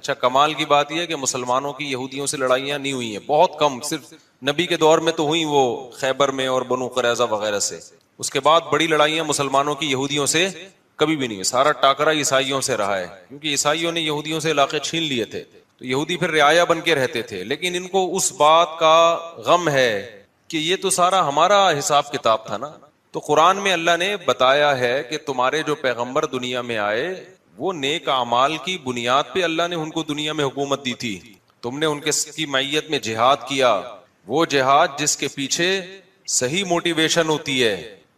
اچھا کمال کی بات یہ ہے کہ مسلمانوں کی یہودیوں سے لڑائیاں نہیں ہوئی ہیں، بہت کم، صرف نبی کے دور میں تو ہوئی وہ خیبر میں اور بنو قریظہ وغیرہ سے، اس کے بعد بڑی لڑائیاں مسلمانوں کی یہودیوں سے کبھی بھی نہیں ہے، سارا ٹاکرا عیسائیوں سے رہا ہے، کیونکہ عیسائیوں نے یہودیوں سے علاقے چھین لیے تھے، تو یہودی پھر رعایا بن کے رہتے تھے، لیکن ان کو اس بات کا غم ہے کہ یہ تو سارا ہمارا حساب کتاب تھا نا۔ تو قرآن میں اللہ نے بتایا ہے کہ تمہارے جو پیغمبر دنیا میں آئے وہ نیک اعمال کی بنیاد پہ اللہ نے ان کو دنیا میں حکومت دی تھی، تم نے ان کی معیت میں جہاد کیا، وہ جہاد جس کے پیچھے صحیح موٹیویشن ہوتی ہے،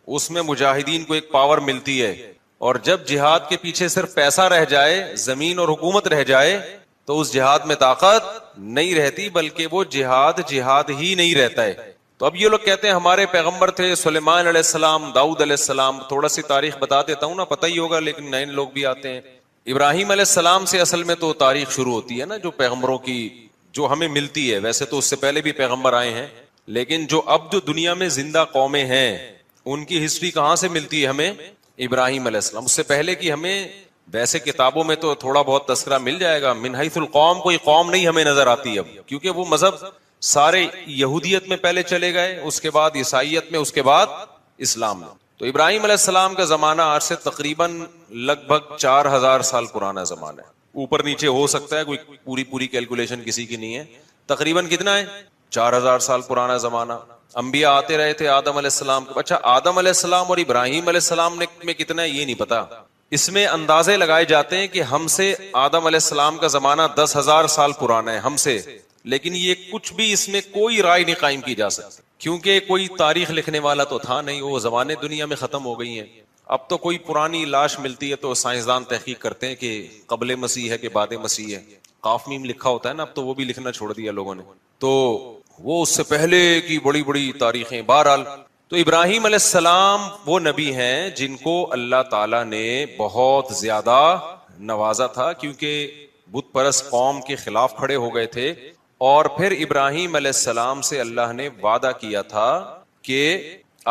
اس میں مجاہدین کو ایک پاور ملتی ہے، اور جب جہاد کے پیچھے صرف پیسہ رہ جائے، زمین اور حکومت رہ جائے، تو اس جہاد میں طاقت نہیں رہتی، بلکہ وہ جہاد ہی نہیں رہتا ہے۔ تو اب یہ لوگ کہتے ہیں ہمارے پیغمبر تھے سلیمان علیہ السلام، داؤد علیہ السلام، تھوڑا سی تاریخ بتا دیتا ہوں نا، پتہ ہی ہوگا لیکن نئے لوگ بھی آتے ہیں۔ ابراہیم علیہ السلام سے اصل میں تو تاریخ شروع ہوتی ہے نا، جو پیغمبروں کی جو ہمیں ملتی ہے، ویسے تو اس سے پہلے بھی پیغمبر آئے ہیں، لیکن جو دنیا میں زندہ قومیں ہیں ان کی ہسٹری کہاں سے ملتی ہے ہمیں؟ ابراہیم علیہ السلام، اس سے پہلے کی ہمیں ویسے کتابوں میں تو تھوڑا بہت تذکرہ مل جائے گا، من حیث القوم کوئی قوم نہیں ہمیں نظر آتی اب، کیونکہ وہ مذہب سارے یہودیت میں پہلے چلے گئے، اس کے بعد عیسائیت میں، اس کے بعد اسلام میں۔ تو ابراہیم علیہ السلام کا زمانہ آج سے تقریباً لگ بھگ 4000 سال پرانا زمانہ ہے، اوپر نیچے ہو سکتا ہے، کوئی پوری کیلکولیشن کسی کی نہیں ہے، تقریباً کتنا ہے؟ 4000 سال پرانا زمانہ۔ انبیاء آتے رہے تھے آدم علیہ السلام، اچھا آدم علیہ السلام اور ابراہیم علیہ السلام میں کتنا ہے یہ نہیں پتا، اس میں اندازے لگائے جاتے ہیں کہ ہم سے آدم علیہ السلام کا زمانہ 10,000 سال پرانا ہے ہم سے، لیکن یہ کچھ بھی اس میں کوئی رائے نہیں قائم کی جا سکتی، کیونکہ کوئی تاریخ لکھنے والا تو تھا نہیں، وہ زمانے دنیا میں ختم ہو گئی ہیں۔ اب تو کوئی پرانی لاش ملتی ہے تو سائنسدان تحقیق کرتے ہیں کہ قبل مسیح ہے کہ بعد مسیح ہے، قاف میم لکھا ہوتا ہے نا، اب تو وہ بھی لکھنا چھوڑ دیا لوگوں نے، تو وہ اس سے پہلے کی بڑی بڑی تاریخیں۔ بہرحال تو ابراہیم علیہ السلام وہ نبی ہیں جن کو اللہ تعالیٰ نے بہت زیادہ نوازا تھا، کیونکہ بت پرست قوم کے خلاف کھڑے ہو گئے تھے، اور پھر ابراہیم علیہ السلام سے اللہ نے وعدہ کیا تھا کہ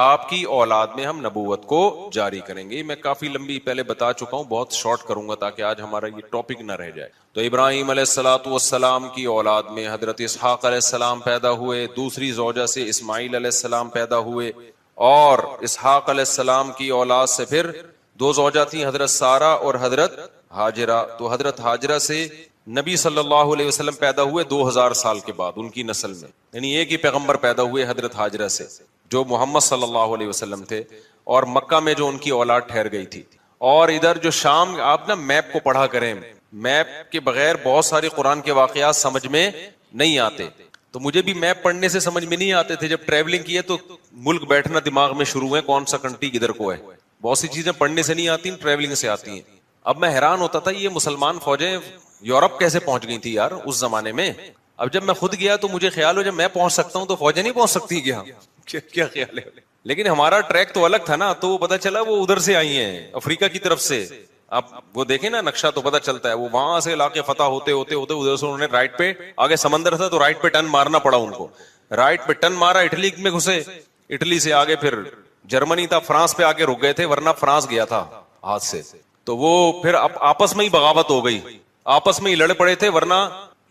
آپ کی اولاد میں ہم نبوت کو جاری کریں گے۔ میں کافی لمبی پہلے بتا چکا ہوں، بہت شارٹ کروں گا تاکہ آج ہمارا یہ ٹاپک نہ رہ جائے۔ تو ابراہیم علیہ السلام کی اولاد میں حضرت اسحاق علیہ السلام پیدا ہوئے، دوسری زوجہ سے اسماعیل علیہ السلام پیدا ہوئے، اور اسحاق علیہ السلام کی اولاد سے پھر دو زوجہ تھیں، حضرت سارہ اور حضرت ہاجرہ۔ تو حضرت ہاجرہ سے نبی صلی اللہ علیہ وسلم پیدا ہوئے 2000 سال کے بعد ان کی نسل میں، یعنی ایک ہی پیغمبر پیدا ہوئے حضرت ہاجرہ سے جو محمد صلی اللہ علیہ وسلم تھے، اور مکہ میں جو ان کی اولاد ٹھہر گئی تھی۔ اور ادھر جو شام، آپ نا میپ کو پڑھا کریں، میپ کے بغیر بہت سارے قرآن کے واقعات سمجھ میں نہیں آتے، تو مجھے بھی میپ پڑھنے سے سمجھ میں نہیں آتے تھے، جب ٹریولنگ کیے تو ملک بیٹھنا دماغ میں شروع ہے، کون سا کنٹری کدھر کو ہے، بہت سی چیزیں پڑھنے سے نہیں آتی، ٹریولنگ سے آتی ہیں۔ اب میں حیران ہوتا تھا یہ مسلمان فوجیں یورپ کیسے پہنچ گئی تھی یار اس زمانے میں، اب جب میں خود گیا تو مجھے خیال ہو جب میں پہنچ سکتا ہوں تو فوجیں نہیں پہنچ سکتی کیا خیال ہے؟ لیکن ہمارا ٹریک تو الگ تھا نا، تو وہ پتا چلا وہ ادھر سے آئی ہیں افریقہ کی طرف سے، آپ وہ دیکھیں نا نقشہ تو پتا چلتا ہے، وہ وہاں سے علاقے فتح ہوتے ہوتے ہوتے ادھر سے انہوں نے رائٹ پہ، آگے سمندر تھا تو رائٹ پہ ٹرن مارنا پڑا ان کو، رائٹ پہ ٹرن مارا، اٹلی میں گھسے، اٹلی سے آگے پھر جرمنی تھا، فرانس پہ آگے رک گئے تھے، ورنہ فرانس گیا تھا ہاتھ سے، تو وہ پھر آپس میں ہی بغاوت ہو گئی، آپس میں ہی لڑ پڑے تھے، ورنہ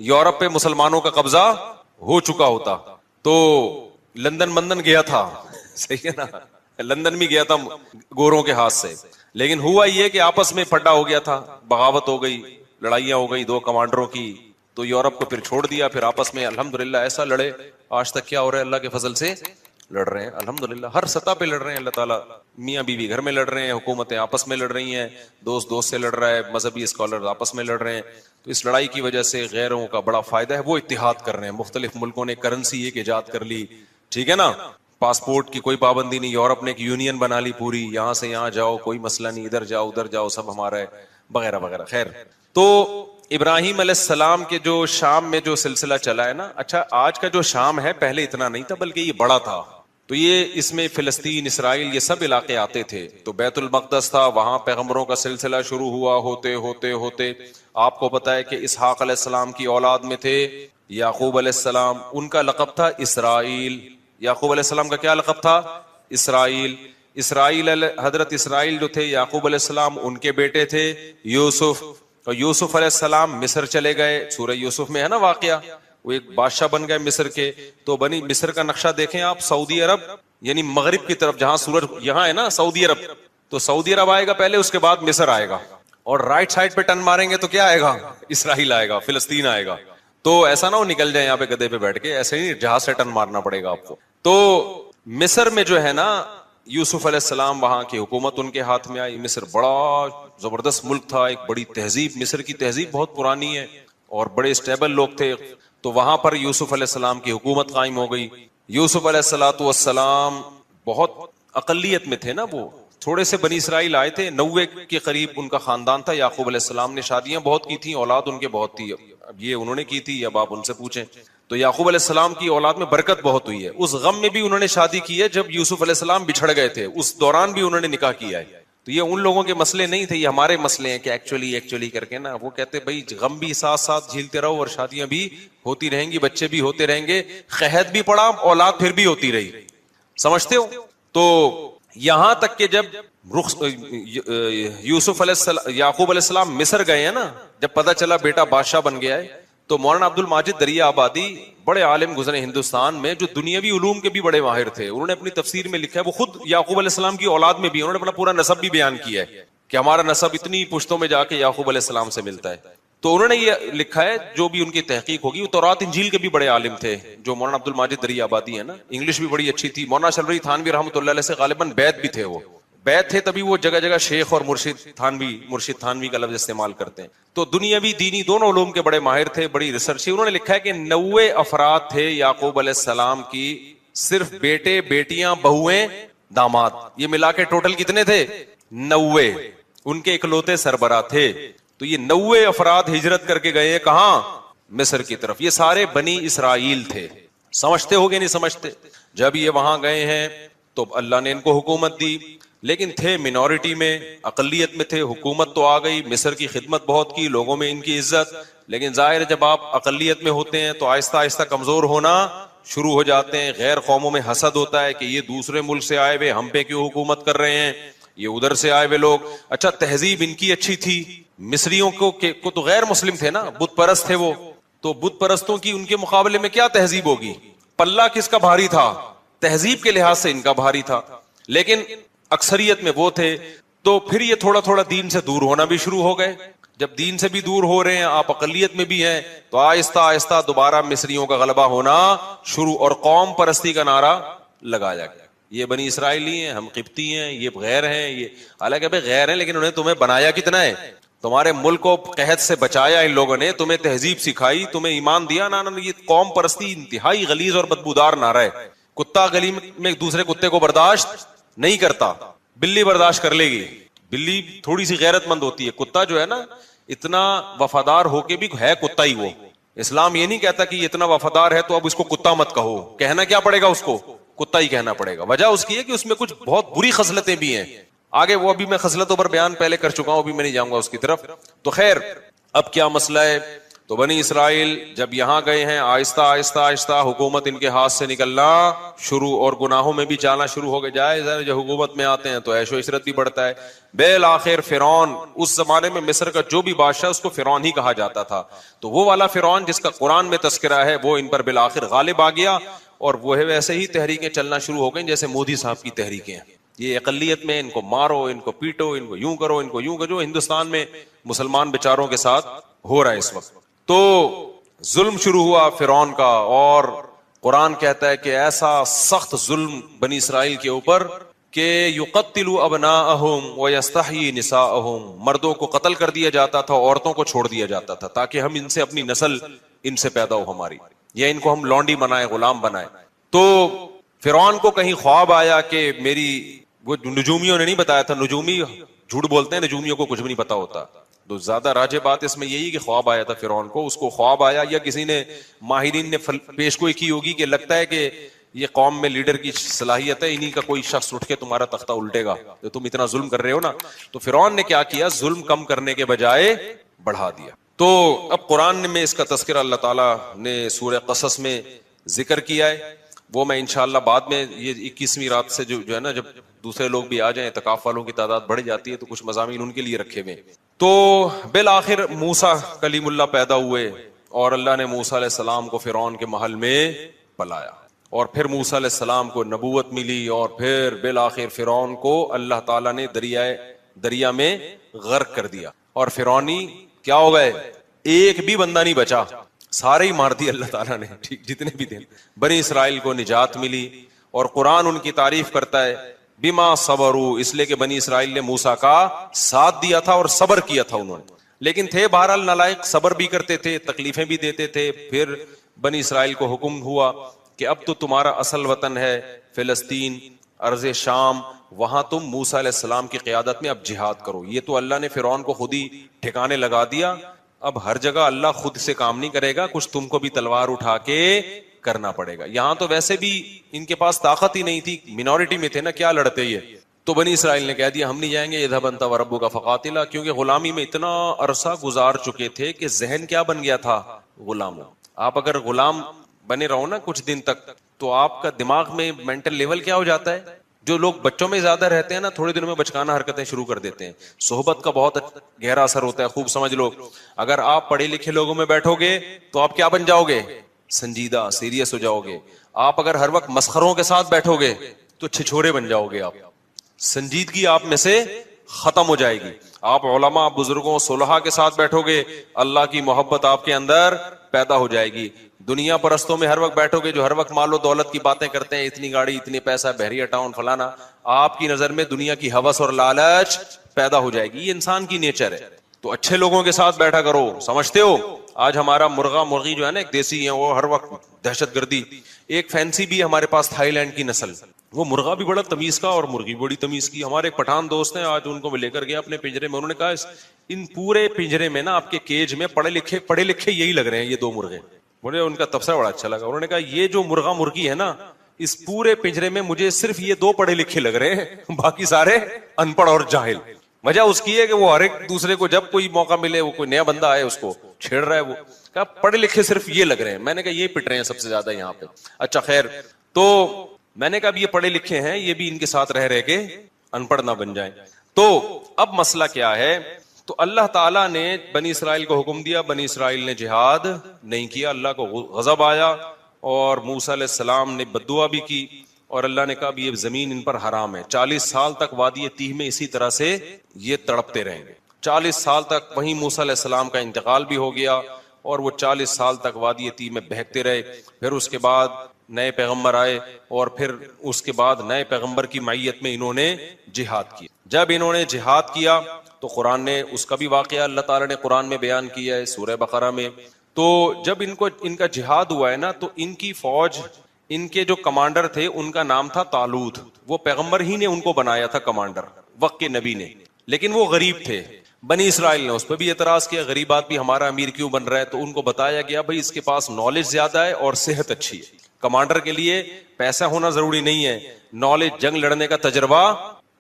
یورپ پہ مسلمانوں کا قبضہ ہو چکا ہوتا۔ تو لندن گیا تھا، صحیح ہے نا، لندن بھی گیا تھا گوروں کے ہاتھ سے، لیکن ہوا یہ کہ آپس میں پھڈا ہو گیا تھا، بغاوت ہو گئی، لڑائیاں ہو گئی دو کمانڈروں کی، تو یورپ کو پھر چھوڑ دیا، پھر آپس میں الحمدللہ ایسا لڑے، آج تک کیا ہو رہا ہے اللہ کے فضل سے لڑ رہے ہیں، الحمدللہ ہر سطح پہ لڑ رہے ہیں، اللہ تعالیٰ، میاں بیوی گھر میں لڑ رہے ہیں، حکومتیں آپس میں لڑ رہی ہیں، دوست سے لڑ رہا ہے، مذہبی اسکالر آپس میں لڑ رہے ہیں، تو اس لڑائی کی وجہ سے غیروں کا بڑا فائدہ ہے، وہ اتحاد کر رہے ہیں، مختلف ملکوں نے کرنسی ایک ایجاد کر لی، ٹھیک ہے نا، پاسپورٹ کی کوئی پابندی نہیں، یورپ نے ایک یونین بنا لی پوری، یہاں سے یہاں جاؤ کوئی مسئلہ نہیں، ادھر جاؤ ادھر جاؤ سب ہمارا ہے، وغیرہ وغیرہ۔ خیر، تو ابراہیم علیہ السلام کے جو شام میں جو سلسلہ چلا ہے نا، اچھا آج کا جو شام ہے پہلے اتنا نہیں تھا بلکہ یہ بڑا تھا، تو یہ اس میں فلسطین، اسرائیل، یہ سب علاقے آتے تھے، تو بیت المقدس تھا، وہاں پیغمبروں کا سلسلہ شروع ہوا، ہوتے ہوتے ہوتے آپ کو پتا ہے کہ اسحاق علیہ السلام کی اولاد میں تھے یعقوب علیہ السلام، ان کا لقب تھا اسرائیل، یعقوب علیہ السلام کا کیا لقب تھا؟ اسرائیل، حضرت اسرائیل جو تھے یعقوب علیہ السلام ان کے بیٹے تھے یوسف، اور یوسف علیہ السلام مصر چلے گئے, سورہ یوسف میں ہے نا واقعہ, وہ ایک بادشاہ بن گئے مصر کے. تو بنی مصر کا نقشہ دیکھیں آپ, سعودی عرب یعنی مغرب کی طرف, جہاں سورج یہاں ہے نا سعودی عرب, تو سعودی عرب آئے گا پہلے, اس کے بعد مصر آئے گا, اور رائٹ سائڈ پہ ٹرن ماریں گے تو کیا آئے گا, اسرائیل آئے گا, فلسطین آئے گا. تو ایسا نہ ہو نکل جائے یہاں پہ گدھے پہ بیٹھ کے, ایسے ہی جہاز سے ٹرن مارنا پڑے گا آپ کو. تو مصر میں جو ہے نا یوسف علیہ السلام, وہاں کی حکومت ان کے ہاتھ میں آئی. مصر بڑا زبردست ملک تھا, ایک بڑی تہذیب, مصر کی تہذیب بہت پرانی ہے اور بڑے اسٹیبل لوگ تھے. تو وہاں پر یوسف علیہ السلام کی حکومت قائم ہو گئی. یوسف علیہ السلام بہت اقلیت میں تھے نا, وہ تھوڑے سے بنی اسرائیل آئے تھے, 90 کے قریب ان کا خاندان تھا. یعقوب علیہ السلام نے شادیاں بہت کی تھیں, اولاد ان کے بہت تھی. اب یہ انہوں نے کی تھی, اب آپ ان سے پوچھیں. تو یعقوب علیہ السلام کی اولاد میں برکت بہت ہوئی ہے. اس غم میں بھی انہوں نے شادی کی ہے جب یوسف علیہ السلام بچھڑ گئے تھے, اس دوران بھی انہوں نے نکاح کیا ہے. تو یہ ان لوگوں کے مسئلے نہیں تھے, یہ ہمارے مسئلے ہیں کہ ایکچولی کر کے نا, وہ کہتے بھائی غم بھی ساتھ ساتھ جھیلتے رہو اور شادیاں بھی ہوتی رہیں گی, بچے بھی ہوتے رہیں گے, قحط بھی پڑا, اولاد پھر بھی ہوتی رہی. سمجھتے ہو؟ تو یہاں تک کہ جب یوسف علیہ السلام, یعقوب علیہ السلام مصر گئے ہیں نا, جب پتہ چلا بیٹا بادشاہ بن گیا ہے, تو مولانا عبد الماجد دریا آبادی بڑے عالم گزرے ہندوستان میں, جو دنیاوی علوم کے بھی بڑے ماہر تھے. انہوں نے اپنی تفسیر میں لکھا ہے, وہ خود یعقوب علیہ السلام کی اولاد میں بھی انہوں نے اپنا پورا نسب بھی بیان کیا ہے کہ ہمارا نسب اتنی پشتوں میں جا کے یعقوب علیہ السلام سے ملتا ہے. تو انہوں نے یہ لکھا ہے, جو بھی ان کی تحقیق ہوگی, وہ تورات انجیل کے بھی بڑے عالم تھے جو مولانا عبد الماجد دریا آبادی ہے نا, انگلش بھی بڑی اچھی تھی. مولانا شلوی تھانوی رحمۃ اللہ علیہ سے غالباً بیت بھی تھے, وہ بیت تھے, تبھی وہ جگہ جگہ شیخ اور مرشد تھانوی کا لفظ استعمال کرتے ہیں. تو دنیاوی دینی دونوں علوم کے بڑے ماہر تھے, بڑی ریسرچ. انہوں نے لکھا ہے کہ 90 افراد تھے یعقوب علیہ السلام کی, صرف بیٹے, بیٹیاں, بہویں, داماد, یہ ملا کے ٹوٹل کتنے تھے, 90. ان کے اکلوتے سربراہ تھے. تو یہ 90 افراد ہجرت کر کے گئے کہاں, مصر کی طرف. یہ سارے بنی اسرائیل تھے. سمجھتے ہو گے نہیں سمجھتے؟ جب یہ وہاں گئے ہیں تو اللہ نے ان کو حکومت دی, لیکن تھے منورٹی میں, اقلیت میں تھے. حکومت تو آ گئی, مصر کی خدمت بہت کی, لوگوں میں ان کی عزت, لیکن ظاہر جب آپ اقلیت میں ہوتے ہیں تو آہستہ آہستہ کمزور ہونا شروع ہو جاتے ہیں. غیر قوموں میں حسد ہوتا ہے کہ یہ دوسرے ملک سے آئے ہوئے ہم پہ کیوں حکومت کر رہے ہیں, یہ ادھر سے آئے ہوئے لوگ. اچھا تہذیب ان کی اچھی تھی, مصریوں کو تو غیر مسلم تھے نا, بت پرست تھے وہ, تو بت پرستوں کی ان کے مقابلے میں کیا تہذیب ہوگی. پلہ کس کا بھاری تھا, تہذیب کے لحاظ سے ان کا بھاری تھا, لیکن اکثریت میں وہ تھے. تو پھر یہ تھوڑا تھوڑا دین سے دور ہونا بھی شروع ہو گئے. جب دین سے بھی دور ہو رہے ہیں, آپ اقلیت میں بھی ہیں, تو آہستہ آہستہ دوبارہ مصریوں کا غلبہ ہونا شروع, اور قوم پرستی کا نعرہ لگایا گیا. یہ بنی اسرائیلی ہیں, ہم قبطی ہیں, یہ غیر ہیں, یہ حالانکہ بھائی غیر ہیں, لیکن انہیں تمہیں بنایا کتنا ہے, تمہارے ملک کو قحط سے بچایا ان لوگوں نے, تمہیں تہذیب سکھائی, تمہیں ایمان دیا. نا یہ قوم پرستی انتہائی غلیظ اور بدبودار نعرہ ہے. کتا گلی میں ایک دوسرے کتے کو برداشت نہیں کرتا, بلی برداشت کر لے گی, بلی تھوڑی سی غیرت مند ہوتی ہے. کتا جو ہے نا اتنا وفادار ہو کے بھی ہے کتا ہی وہ. اسلام یہ نہیں کہتا کہ یہ اتنا وفادار ہے تو اب اس کو کتا مت کہو, کہنا کیا پڑے گا اس کو, کتا ہی کہنا پڑے گا. وجہ اس کی ہے کہ اس میں کچھ بہت بری خصلتیں بھی ہیں. آگے وہ ابھی میں خصلتوں پر بیان پہلے کر چکا ہوں, ابھی میں نہیں جاؤں گا اس کی طرف. تو خیر اب کیا مسئلہ ہے. تو بنی اسرائیل جب یہاں گئے ہیں, آہستہ آہستہ آہستہ حکومت ان کے ہاتھ سے نکلنا شروع, اور گناہوں میں بھی جانا شروع ہو گئے. جائے جب حکومت میں آتے ہیں تو عیش و عشرت بھی بڑھتا ہے. بالآخر فرعون, اس زمانے میں مصر کا جو بھی بادشاہ اس کو فرعون ہی کہا جاتا تھا, تو وہ والا فرعون جس کا قرآن میں تذکرہ ہے وہ ان پر بالآخر غالب آ گیا, اور وہ ویسے ہی تحریکیں چلنا شروع ہو گئیں جیسے مودی صاحب کی تحریکیں ہیں. یہ اقلیت میں ان کو مارو, ان کو پیٹو, ان کو یوں کرو, ان کو یوں کرو, جو ہندوستان میں مسلمان بیچاروں کے ساتھ ہو رہا ہے اس وقت. تو ظلم شروع ہوا فرعون کا, اور قرآن کہتا ہے کہ ایسا سخت ظلم بنی اسرائیل کے اوپر کہ یقتل ابناءہم ویستحیی نساءہم, مردوں کو قتل کر دیا جاتا تھا, عورتوں کو چھوڑ دیا جاتا تھا, تاکہ ہم ان سے اپنی نسل ان سے پیدا ہو ہماری, یا ان کو ہم لونڈی بنائے, غلام بنائے. تو فرعون کو کہیں خواب آیا کہ میری, وہ نجومیوں نے نہیں بتایا تھا, نجومی جھوٹ بولتے ہیں, نجومیوں کو کچھ بھی نہیں پتا ہوتا. تو زیادہ راجع بات اس میں یہی کہ خواب آیا تھا فرعون کو, اس کو خواب آیا, یا کسی نے ماہرین نے پیشگوئی کی ہوگی کہ لگتا ہے کہ یہ قوم میں لیڈر کی صلاحیت ہے, انہی کا کوئی شخص اٹھ کے تمہارا تختہ الٹے گا, تو تم اتنا ظلم کر رہے ہو نا. تو فرعون نے کیا کیا, ظلم کم کرنے کے بجائے بڑھا دیا. تو اب قرآن میں اس کا تذکرہ اللہ تعالیٰ نے سورہ قصص میں ذکر کیا ہے, وہ میں انشاءاللہ بعد میں, یہ 21ویں رات سے جو ہے نا, جب دوسرے لوگ بھی آ جائیں, اعتکاف والوں کی تعداد بڑھ جاتی ہے, تو کچھ مضامین ان کے لیے رکھے ہوئے. تو بالآخر موسیٰ کلیم اللہ پیدا ہوئے اور اللہ نے موسیٰ علیہ السلام کو فرعون کے محل میں پلایا, اور پھر موسیٰ علیہ السلام کو نبوت ملی, اور پھر بالآخر فرعون کو اللہ تعالیٰ نے دریا میں غرق کر دیا, اور فرعونی کیا ہو گئے, ایک بھی بندہ نہیں بچا, سارے ہی مار دیے اللہ تعالیٰ نے, ٹھیک جتنے بھی تھے. بنی اسرائیل کو نجات ملی, اور قرآن ان کی تعریف کرتا ہے بما صبروا, اس لیے کہ بنی اسرائیل نے موسیٰ کا ساتھ دیا تھا اور صبر کیا تھا انہوں نے, لیکن تھے بہرحال نالائق, صبر بھی کرتے تھے, تکلیفیں بھی دیتے تھے. پھر بنی اسرائیل کو حکم ہوا کہ اب تو تمہارا اصل وطن ہے فلسطین, ارض شام, وہاں تم موسیٰ علیہ السلام کی قیادت میں اب جہاد کرو. یہ تو اللہ نے فرعون کو خود ہی ٹھکانے لگا دیا, اب ہر جگہ اللہ خود سے کام نہیں کرے گا, کچھ تم کو بھی تلوار اٹھا کے کرنا پڑے گا. یہاں تو ویسے بھی ان کے پاس طاقت ہی نہیں تھی, منورٹی میں تھے نا, کیا لڑتے یہ. تو بنی اسرائیل نے کہہ دیا ہم نہیں جائیں گے, اذهب انت وربک فقاتلا, کیونکہ غلامی میں اتنا عرصہ گزار چکے تھے کہ ذہن کیا بن گیا تھا, غلاموں. آپ اگر غلام بنے رہو نا کچھ دن تک, تو آپ کا دماغ میں مینٹل لیول کیا ہو جاتا ہے. جو لوگ بچوں میں زیادہ رہتے ہیں نا, تھوڑے دنوں میں بچکانہ حرکتیں شروع کر دیتے ہیں. صحبت کا بہت گہرا اثر ہوتا ہے, خوب سمجھ لو. اگر آپ پڑھے لکھے لوگوں میں بیٹھو گے تو آپ کیا بن جاؤ گے, سنجیدہ, سیریس ہو جاؤ گے. آپ اگر ہر وقت مسخروں کے ساتھ بیٹھو گے تو چھچورے بن جاؤ گے. آپ سنجیدگی آپ میں سے ختم ہو جائے گی. آپ علماء, بزرگوں, صلحاء کے ساتھ بیٹھو گے, اللہ کی محبت آپ کے اندر پیدا ہو جائے گی. دنیا پرستوں میں ہر وقت بیٹھو گے جو ہر وقت مال و دولت کی باتیں کرتے ہیں, اتنی گاڑی, اتنی پیسہ, بحریہ ٹاؤن, فلانا, آپ کی نظر میں دنیا کی ہوس اور لالچ پیدا ہو جائے گی. یہ انسان کی نیچر ہے. تو اچھے لوگوں کے ساتھ بیٹھا کرو. سمجھتے ہو آج ہمارا مرغا مرغی جو ہے نا, ایک دیسی ہے, وہ ہر وقت دہشت گردی. ایک فینسی بھی ہمارے پاس تھائی لینڈ کی نسل, وہ مرغا بھی بڑا تمیز کا اور مرغی بڑی تمیز کی. ہمارے ایک پٹھان دوست ہیں, آج ان کو میں لے کر گیا اپنے پنجرے میں, انہوں نے کہا ان پورے پنجرے میں نا آپ کے کیج میں پڑھے لکھے یہی لگ رہے ہیں, یہ دو مرغے. مجھے ان کا تبصرہ بڑا اچھا لگا. انہوں نے کہا یہ جو مرغا مرغی ہے نا, اس پورے پنجرے میں مجھے صرف یہ دو پڑھے لکھے لگ رہے ہیں, باقی سارے ان پڑھ اور جاہل. وجہ اس کی ہے کہ وہ ہر ایک دوسرے کو جب کوئی موقع ملے, وہ کوئی نیا بندہ آئے اس کو چھیڑ رہا ہے. وہ کہا پڑھے لکھے صرف یہ لگ رہے ہیں. میں نے کہا یہ پٹ رہے ہیں سب سے زیادہ یہاں پہ. اچھا خیر, تو میں نے کہا اب یہ پڑھے لکھے ہیں, یہ بھی ان کے ساتھ رہ کے ان پڑھ نہ بن جائیں. تو اب مسئلہ کیا ہے, تو اللہ تعالیٰ نے بنی اسرائیل کو حکم دیا, بنی اسرائیل نے جہاد نہیں کیا, اللہ کو غضب آیا, اور موسیٰ علیہ السلام نے بددعا بھی کی, اور اللہ نے کہا یہ زمین ان پر حرام ہے. 40 سال تک وادی تیہ میں اسی طرح سے یہ تڑپتے رہیں گے. 40 سال تک وہیں موسیٰ علیہ السلام کا انتقال بھی ہو گیا, اور وہ 40 سال تک وادی تیہ میں بہکتے رہے. پھر اس کے بعد نئے پیغمبر آئے, اور پھر اس کے بعد نئے پیغمبر کی معیت میں انہوں نے جہاد کیا. جب انہوں نے جہاد کیا تو قرآن نے اس کا بھی واقعہ اللہ تعالیٰ نے قرآن میں بیان کیا ہے سورہ بقرہ میں. تو جب ان کا جہاد ہوا ہے نا, تو ان کی فوج, ان کے جو کمانڈر تھے ان کا نام تھا طالوت. وہ پیغمبر ہی نے ان کو بنایا تھا کمانڈر, وقت کے نبی نے, لیکن وہ غریب تھے. بنی اسرائیل نے اس پہ بھی اعتراض کیا, غریب آدمی ہمارا امیر کیوں بن رہا ہے. تو ان کو بتایا گیا بھائی اس کے پاس نالج زیادہ ہے اور صحت اچھی ہے. کمانڈر کے لیے پیسہ ہونا ضروری نہیں ہے, نالج, جنگ لڑنے کا تجربہ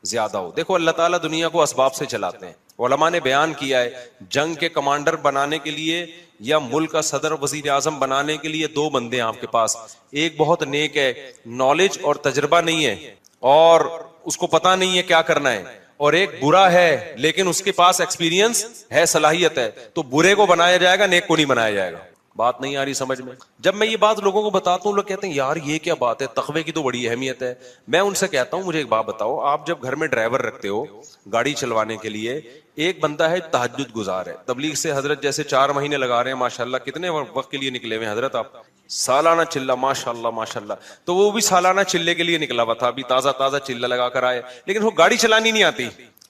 زیادہ ہو. دیکھو اللہ تعالیٰ دنیا کو اسباب سے چلاتے ہیں. علماء نے بیان کیا ہے جنگ کے کمانڈر بنانے کے لیے یا ملک کا صدر وزیر اعظم بنانے کے لیے دو بندے ہیں آپ کے پاس. ایک بہت نیک ہے, نالج اور تجربہ نہیں ہے اور اس کو پتا نہیں ہے کیا کرنا ہے, اور ایک برا ہے لیکن اس کے پاس ایکسپیرینس ہے, صلاحیت ہے. تو برے کو بنایا جائے گا, نیک کو نہیں بنایا جائے گا. بات نہیں آ رہی سمجھ میں؟ جب میں یہ بات لوگوں کو بتاتا ہوں, لوگ کہتے ہیں یار یہ کیا بات ہے, تقوی کی تو بڑی اہمیت ہے. میں ان سے کہتا ہوں مجھے ایک بات بتاؤ, آپ جب گھر میں ڈرائیور رکھتے ہو گاڑی چلوانے کے لیے, ایک بندہ ہے تہجد گزار ہے, تبلیغ سے حضرت جیسے 4 مہینے لگا رہے ہیں, ماشاءاللہ کتنے وقت کے لیے نکلے ہوئے ہیں حضرت آپ, سالانہ چلہ, ماشاءاللہ ماشاءاللہ. تو وہ بھی سالانہ چلے کے لیے نکلا ہوا تھا, ابھی تازہ چلہ لگا کر آئے, لیکن وہ گاڑی چلانی نہیں آتی.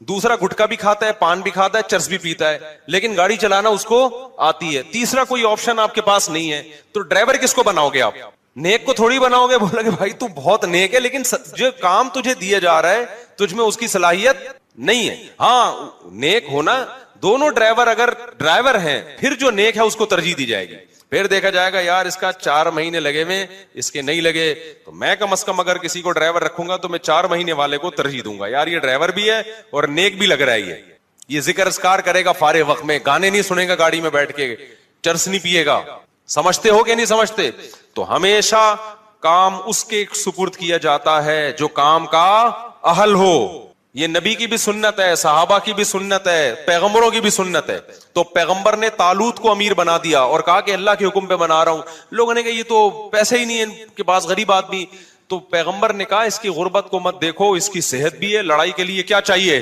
دوسرا گٹکا بھی کھاتا ہے, پان بھی کھاتا ہے, چرس بھی پیتا ہے, لیکن گاڑی چلانا اس کو آتی ہے. تیسرا کوئی آپشن آپ کے پاس نہیں ہے, تو ڈرائیور کس کو بناؤ گے آپ؟ نیک کو تھوڑی بناؤ گے. بولا کہ بھائی تو بہت نیک ہے لیکن جو کام تجھے دیا جا رہا ہے تجھ میں اس کی صلاحیت نہیں ہے. ہاں نیک ہونا, دونوں ڈرائیور اگر ڈرائیور ہیں پھر جو نیک ہے اس کو ترجیح دی جائے گی. پھر دیکھا جائے گا یار اس کا 4 مہینے لگے ہوئے, اس کے نہیں لگے, تو میں کم از کم اگر کسی کو ڈرائیور رکھوں گا تو میں 4 مہینے والے کو ترجیح دوں گا, یار یہ ڈرائیور بھی ہے اور نیک بھی لگ رہا ہے, یہ ذکر اذکار کرے گا فارغ وقت میں, گانے نہیں سنے گا گاڑی میں بیٹھ کے, چرس نہیں پیے گا. سمجھتے ہو کہ نہیں سمجھتے؟ تو ہمیشہ کام اس کے سپرد کیا جاتا ہے جو کام کا اہل ہو. یہ نبی کی بھی سنت ہے, صحابہ کی بھی سنت ہے, پیغمبروں کی بھی سنت ہے. تو پیغمبر نے طالوت کو امیر بنا دیا اور کہا کہ اللہ کے حکم پہ بنا رہا ہوں. لوگوں نے کہا یہ تو پیسے ہی نہیں ہے, ان کے پاس غریب آدمی. تو پیغمبر نے کہا اس کی غربت کو مت دیکھو, اس کی صحت بھی ہے, لڑائی کے لیے کیا چاہیے؟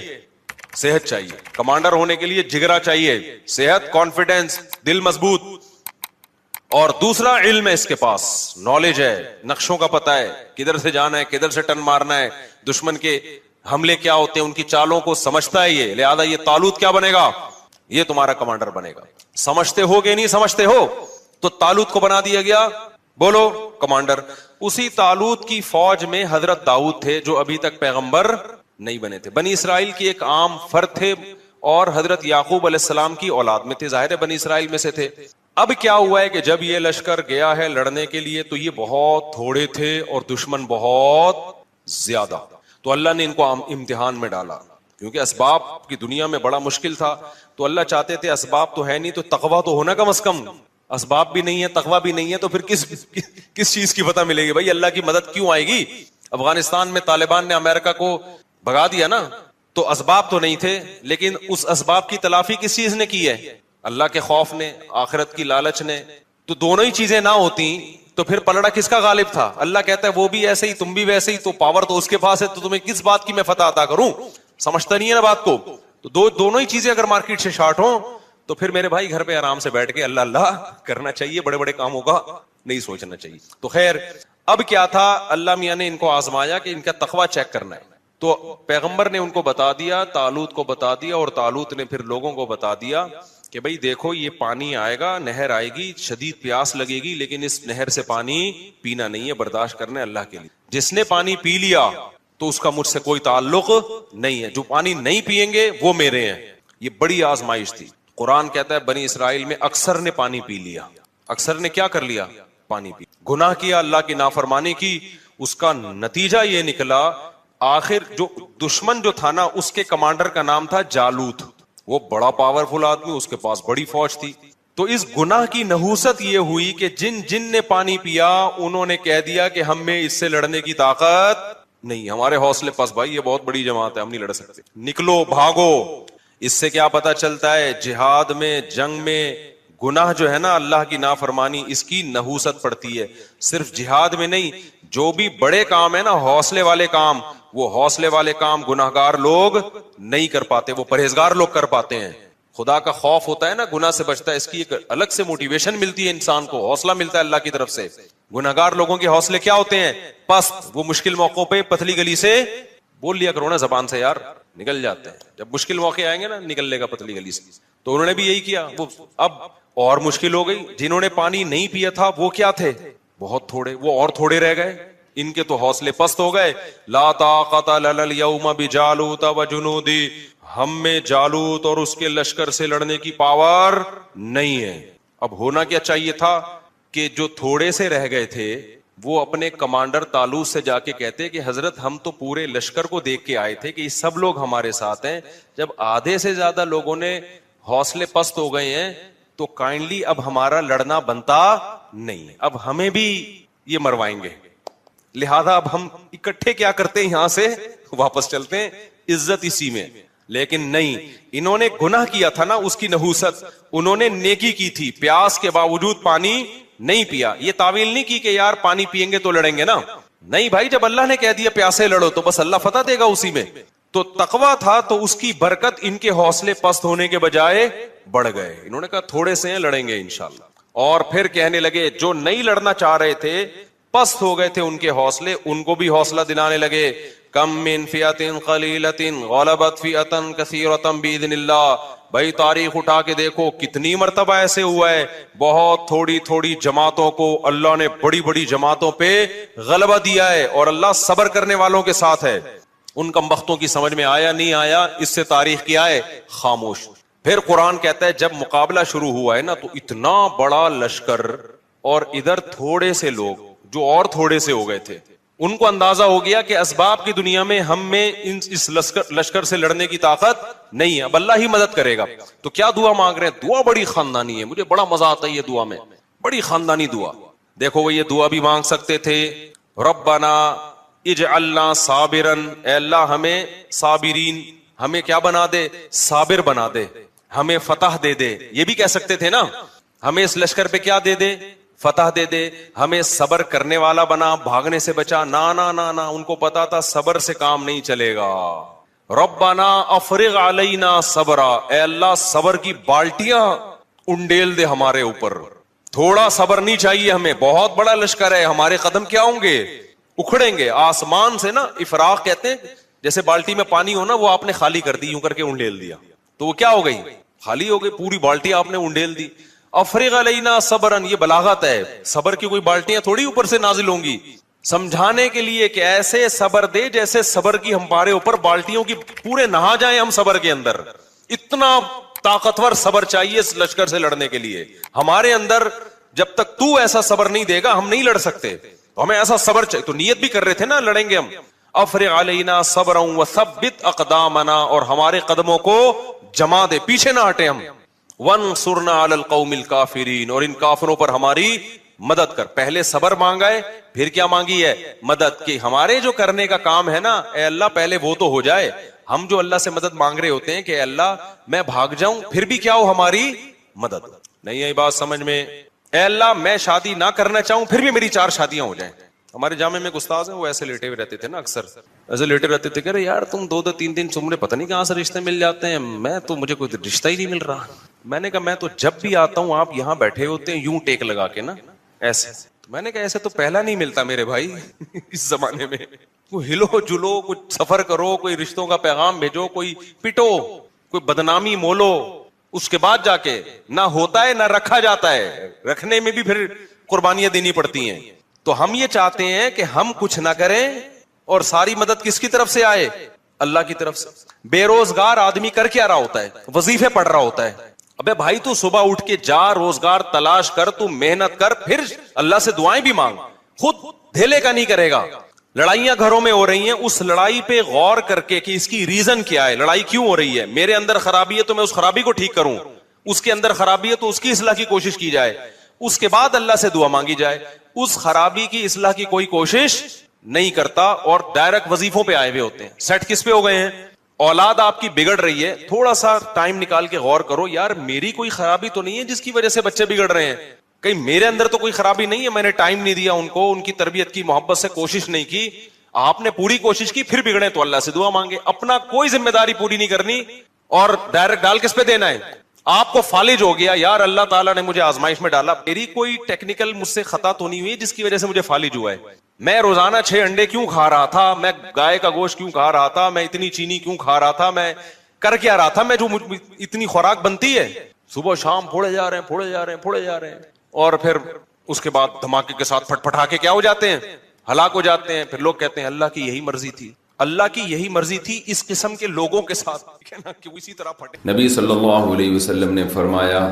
صحت چاہیے. کمانڈر ہونے کے لیے جگرا چاہیے, صحت, کانفیڈنس, دل مضبوط. اور دوسرا علم ہے, اس کے پاس نالج ہے, نقشوں کا پتہ ہے, کدھر سے جانا ہے, کدھر سے ٹن مارنا ہے, دشمن کے حملے کیا ہوتے ہیں, ان کی چالوں کو سمجھتا ہے یہ. لہذا یہ طالوت کیا بنے گا؟ یہ تمہارا کمانڈر بنے گا. سمجھتے ہو کہ نہیں سمجھتے ہو؟ تو طالوت کو بنا دیا گیا, بولو, کمانڈر. اسی طالوت کی فوج میں حضرت داؤد تھے جو ابھی تک پیغمبر نہیں بنے تھے. بنی اسرائیل کی ایک عام فرد تھے اور حضرت یعقوب علیہ السلام کی اولاد میں تھے, ظاہر ہے بنی اسرائیل میں سے تھے. اب کیا ہوا ہے کہ جب یہ لشکر گیا ہے لڑنے کے لیے تو یہ بہت تھوڑے تھے اور دشمن بہت زیادہ. تو اللہ نے ان کو امتحان میں ڈالا, کیونکہ اسباب کی دنیا میں بڑا مشکل تھا. تو اللہ چاہتے تھے اسباب تو ہے نہیں تو تقویٰ تو ہونا کم از کم. اسباب بھی نہیں ہے, تقویٰ بھی نہیں ہے, تو پھر کس چیز کی پتہ ملے گی بھائی؟ اللہ کی مدد کیوں آئے گی؟ افغانستان میں طالبان نے امریکہ کو بھگا دیا نا, تو اسباب تو نہیں تھے, لیکن اس اسباب کی تلافی کس چیز نے کی ہے؟ اللہ کے خوف نے, آخرت کی لالچ نے. تو دونوں ہی چیزیں نہ ہوتی تو پھر پلڑا کس کا غالب تھا؟ اللہ کہتا ہے وہ بھی ایسے ہی تم بھی ویسے ہی, تو پاور تو اس کے پاس ہے, تو تمہیں کس بات کی میں فتح عطا کروں؟ سمجھتا نہیں ہے نا بات کو. تو دونوں ہی چیزیں اگر مارکیٹ سے شارٹ ہوں تو پھر میرے بھائی گھر پہ آرام سے بیٹھ کے اللہ اللہ کرنا چاہیے, بڑے بڑے کاموں کا نہیں سوچنا چاہیے. تو خیر, اب کیا تھا, اللہ میاں نے ان کو آزمایا کہ ان کا تقویٰ چیک کرنا ہے. تو پیغمبر نے ان کو بتا دیا, طالوت کو بتا دیا, اور طالوت نے پھر لوگوں کو بتا دیا کہ بھئی دیکھو یہ پانی آئے گا, نہر آئے گی, شدید پیاس لگے گی, لیکن اس نہر سے پانی پینا نہیں ہے, برداشت کرنا ہے اللہ کے لیے. جس نے پانی پی لیا تو اس کا مجھ سے کوئی تعلق نہیں ہے, جو پانی نہیں پیئیں گے وہ میرے ہیں. یہ بڑی آزمائش تھی. قرآن کہتا ہے بنی اسرائیل میں اکثر نے پانی پی لیا. اکثر نے کیا کر لیا؟ پانی پی, گناہ کیا, اللہ کی نافرمانی کی. اس کا نتیجہ یہ نکلا, آخر جو دشمن جو تھا نا اس کے کمانڈر کا نام تھا جالوت. وہ بڑا پاورفل آدمی, اس کے پاس بڑی فوج تھی. تو اس گناہ کی نحوست یہ ہوئی کہ جن نے پانی پیا انہوں نے کہہ دیا کہ ہم میں اس سے لڑنے کی طاقت نہیں, ہمارے حوصلے پس بھائی, یہ بہت بڑی جماعت ہے, ہم نہیں لڑ سکتے, نکلو بھاگو. اس سے کیا پتا چلتا ہے؟ جہاد میں, جنگ میں گناہ جو ہے نا, اللہ کی نافرمانی, اس کی نحوست پڑتی ہے. صرف جہاد میں نہیں, جو بھی بڑے کام ہے نا, حوصلے والے کام, وہ حوصلے والے کام گناہگار لوگ نہیں کر پاتے, وہ پرہیزگار لوگ کر پاتے ہیں. خدا کا خوف ہوتا ہے نا, گناہ سے بچتا ہے, اس کی ایک الگ سے موٹیویشن ملتی ہے انسان کو, حوصلہ ملتا ہے اللہ کی طرف سے. گناہگار لوگوں کے حوصلے کیا ہوتے ہیں؟ پست. وہ مشکل موقعوں پہ پتلی گلی سے بول لیا کرو نا زبان سے, یار نکل جاتے ہیں. جب مشکل موقع آئیں گے نا نکل لے گا پتلی گلی سے. تو انہوں نے بھی یہی کیا. وہ اب اور مشکل ہو گئی. جنہوں نے پانی نہیں پیا تھا وہ کیا تھے؟ بہت تھوڑے, وہ اور تھوڑے رہ گئے. ان کے تو حوصلے پست ہو گئے. لا طاقت لنا اليوم بجالوت وجنودی, ہم میں جالوت اور اس کے لشکر سے لڑنے کی پاور نہیں ہے. اب ہونا کیا چاہیے تھا کہ جو تھوڑے سے رہ گئے تھے وہ اپنے کمانڈر طالوت سے جا کے کہتے کہ حضرت ہم تو پورے لشکر کو دیکھ کے آئے تھے کہ یہ سب لوگ ہمارے ساتھ ہیں, جب آدھے سے زیادہ لوگوں نے حوصلے پست ہو گئے ہیں تو کائنڈلی اب ہمارا لڑنا بنتا نہیں, اب ہمیں بھی یہ مروائیں گے, لہذا اب ہم اکٹھے کیا کرتے ہیں, یہاں سے واپس چلتے ہیں, عزت اسی میں. لیکن نہیں, انہوں نے گناہ کیا تھا نا, اس کی نحوست. انہوں نے نیکی کی تھی, پیاس کے باوجود پانی نہیں پیا. یہ تعویل نہیں کی کہ یار پانی پیئیں گے تو لڑیں گے نا, نہیں بھائی, جب اللہ نے کہہ دیا پیاسے لڑو تو بس اللہ فتح دے گا اسی میں. تو تقویٰ تھا تو اس کی برکت ان کے حوصلے پست ہونے کے بجائے بڑھ گئے. انہوں نے کہا تھوڑے سے ہیں, لڑیں گے انشاءاللہ. اور پھر کہنے لگے جو نہیں لڑنا چاہ رہے تھے, پست ہو گئے تھے ان کے حوصلے, ان کو بھی حوصلہ دلانے لگے. کم من فئۃ قلیلۃ غلبت فئۃ کثیرۃ باذن اللہ. بھائی تاریخ اٹھا کے دیکھو کتنی مرتبہ ایسے ہوا ہے, بہت تھوڑی تھوڑی جماعتوں کو اللہ نے بڑی بڑی جماعتوں پہ غلبہ دیا ہے, اور اللہ صبر کرنے والوں کے ساتھ ہے. ان کمبختوں کی سمجھ میں آیا نہیں آیا, اس سے تاریخ کیا ہے, خاموش. پھر قرآن کہتا ہے جب مقابلہ شروع ہوا ہے نا تو اتنا بڑا لشکر اور ادھر تھوڑے سے لوگ جو اور تھوڑے سے ہو گئے تھے, ان کو اندازہ ہو گیا کہ اسباب کی دنیا میں ہم میں اس لشکر سے لڑنے کی طاقت نہیں ہے, اب اللہ ہی مدد کرے گا. تو کیا دعا مانگ رہے ہیں؟ دعا بڑی خاندانی ہے, مجھے بڑا مزہ آتا ہے یہ دعا میں, بڑی خاندانی دعا. دیکھو وہ یہ دعا بھی مانگ سکتے تھے, ربنا اجعلنا صابرن، اے اللہ ہمیں صابرین، ہمیں کیا بنا دے؟ صابر بنا دے، ہمیں فتح دے دے. یہ بھی کہہ سکتے تھے نا، ہمیں اس لشکر پہ کیا دے دے؟ فتح دے دے. ہمیں صبر کرنے والا بنا، بھاگنے سے بچا. نا نا نا نا، ان کو پتا تھا صبر سے کام نہیں چلے گا. ربنا افرغ علینا صبرا، اے اللہ صبر کی بالٹیاں انڈیل دے ہمارے اوپر. تھوڑا صبر نہیں چاہیے ہمیں، بہت بڑا لشکر ہے، ہمارے قدم کیا ہوں گے؟ اکھڑیں گے. آسمان سے نا افراغ کہتے ہیں، جیسے بالٹی میں پانی ہو نا، وہ آپ نے خالی کر دی، یوں کر کے انڈیل دیا تو وہ کیا ہو گئی؟ خالی ہو گئی. پوری بالٹی آپ نے انڈیل دی. افرغ علینا صبرن، یہ بلاغت ہے. صبر کی کوئی بالٹیاں تھوڑی اوپر سے نازل ہوں گی، سمجھانے کے لیے کہ ایسے صبر دے جیسے صبر کی ہمارے اوپر بالٹیوں کی پورے نہا جائیں ہم صبر کے اندر. اتنا طاقتور صبر چاہیے اس لشکر سے لڑنے کے لیے ہمارے اندر. جب تک تو ایسا صبر نہیں دے گا ہم نہیں لڑ سکتے. تو ہمیں ایسا صبر چاہیے. تو نیت بھی کر رہے تھے نا، لڑیں گے ہم. افرغ علینا صبرا وثبت اقدامنا، اور ہمارے قدموں کو جما دے، پیچھے نہ ہٹے ہم. وانصرنا علی القوم الکافرین، اور ان کافروں پر ہماری مدد کر. پہلے صبر مانگا ہے، پھر کیا مانگی ہے؟ مدد. کی ہمارے جو کرنے کا کام ہے نا، اے اللہ پہلے وہ تو ہو جائے. ہم جو اللہ سے مدد مانگ رہے ہوتے ہیں کہ اے اللہ میں بھاگ جاؤں پھر بھی کیا ہو؟ ہماری مدد. نہیں آئی بات سمجھ میں؟ اے اللہ میں شادی نہ کرنا چاہوں پھر بھی میری 4 شادیاں ہو جائیں. ہمارے جامع میں ایک استاذ ہیں، وہ ایسے لیٹے ہوئے رہتے تھے نا، اکثر ایسے لیٹے رہتے تھے کہ ارے یار تم 2 3 دن تمہیں پتہ نہیں کہاں سے رشتے مل جاتے ہیں، میں تو مجھے کوئی رشتہ ہی نہیں مل رہا. میں نے کہا میں تو جب بھی آتا ہوں آپ یہاں بیٹھے ہوتے ہیں یوں ٹیک لگا کے نا ایسے. میں نے کہا ایسے تو پہلا نہیں ملتا میرے بھائی اس زمانے میں. کوئی ہلو جلو، کچھ سفر کرو، کوئی رشتوں کا پیغام بھیجو، کوئی پٹو، کوئی بدنامی مولو، اس کے بعد جا کے نہ ہوتا ہے نہ رکھا جاتا ہے. رکھنے میں بھی پھر قربانیاں دینی پڑتی ہیں. تو ہم یہ چاہتے ہیں کہ ہم کچھ نہ کریں اور ساری مدد کس کی طرف سے آئے؟ اللہ کی طرف سے. بے روزگار آدمی کر کیا رہا ہوتا ہے؟ وظیفے پڑھ رہا ہوتا ہے. ابے بھائی تو صبح اٹھ کے جا، روزگار تلاش کر، تو محنت کر، پھر اللہ سے دعائیں بھی مانگ. خود دھیلے کا نہیں کرے گا. لڑائیاں گھروں میں ہو رہی ہیں، اس لڑائی پہ غور کر کے کہ اس کی ریزن کیا ہے، لڑائی کیوں ہو رہی ہے. میرے اندر خرابی ہے تو میں اس خرابی کو ٹھیک کروں، اس کے اندر خرابی ہے تو اس کی اصلاح کی کوشش کی جائے. اس کے بعد اللہ سے دعا مانگی جائے. اس خرابی کی اصلاح کی کوئی کوشش نہیں کرتا اور ڈائریکٹ وظیفوں پہ آئے ہوئے ہوتے ہیں. سیٹ کس پہ ہو گئے ہیں؟ اولاد آپ کی بگڑ رہی ہے، تھوڑا سا ٹائم نکال کے غور کرو، یار میری کوئی خرابی تو نہیں ہے جس کی وجہ سے بچے بگڑ رہے ہیں. کہیں میرے اندر تو کوئی خرابی نہیں ہے، میں نے ٹائم نہیں دیا ان کو، ان کی تربیت کی، محبت سے کوشش نہیں کی. آپ نے پوری کوشش کی پھر بگڑے تو اللہ سے دعا مانگے. اپنا کوئی ذمہ داری پوری نہیں کرنی اور ڈائریکٹ ڈال کس پہ دینا ہے؟ آپ کو فالج ہو گیا، یار اللہ تعالیٰ نے مجھے آزمائش میں ڈالا، میری کوئی ٹیکنیکل مجھ سے خطا تو نہیں ہوئی جس کی وجہ سے مجھے فالج ہوا ہے. میں روزانہ 6 انڈے کیوں کھا رہا تھا، میں گائے کا گوشت کیوں کھا رہا تھا، میں اتنی چینی کیوں کھا رہا تھا، میں کر کیا رہا تھا، میں جو اتنی خوراک بنتی ہے صبح شام پھوڑے جا رہے ہیں پھوڑے جا رہے ہیں پھوڑے جا رہے ہیں، اور پھر اس کے بعد دھماکے کے ساتھ پھٹ پھٹا کے کیا ہو جاتے ہیں؟ ہلاک ہو جاتے ہیں. پھر لوگ کہتے ہیں اللہ کی یہی مرضی تھی. اللہ کی یہی مرضی تھی اس قسم کے لوگوں کے ساتھ کہ اسی طرح پھٹے. نبی صلی اللہ علیہ وسلم نے فرمایا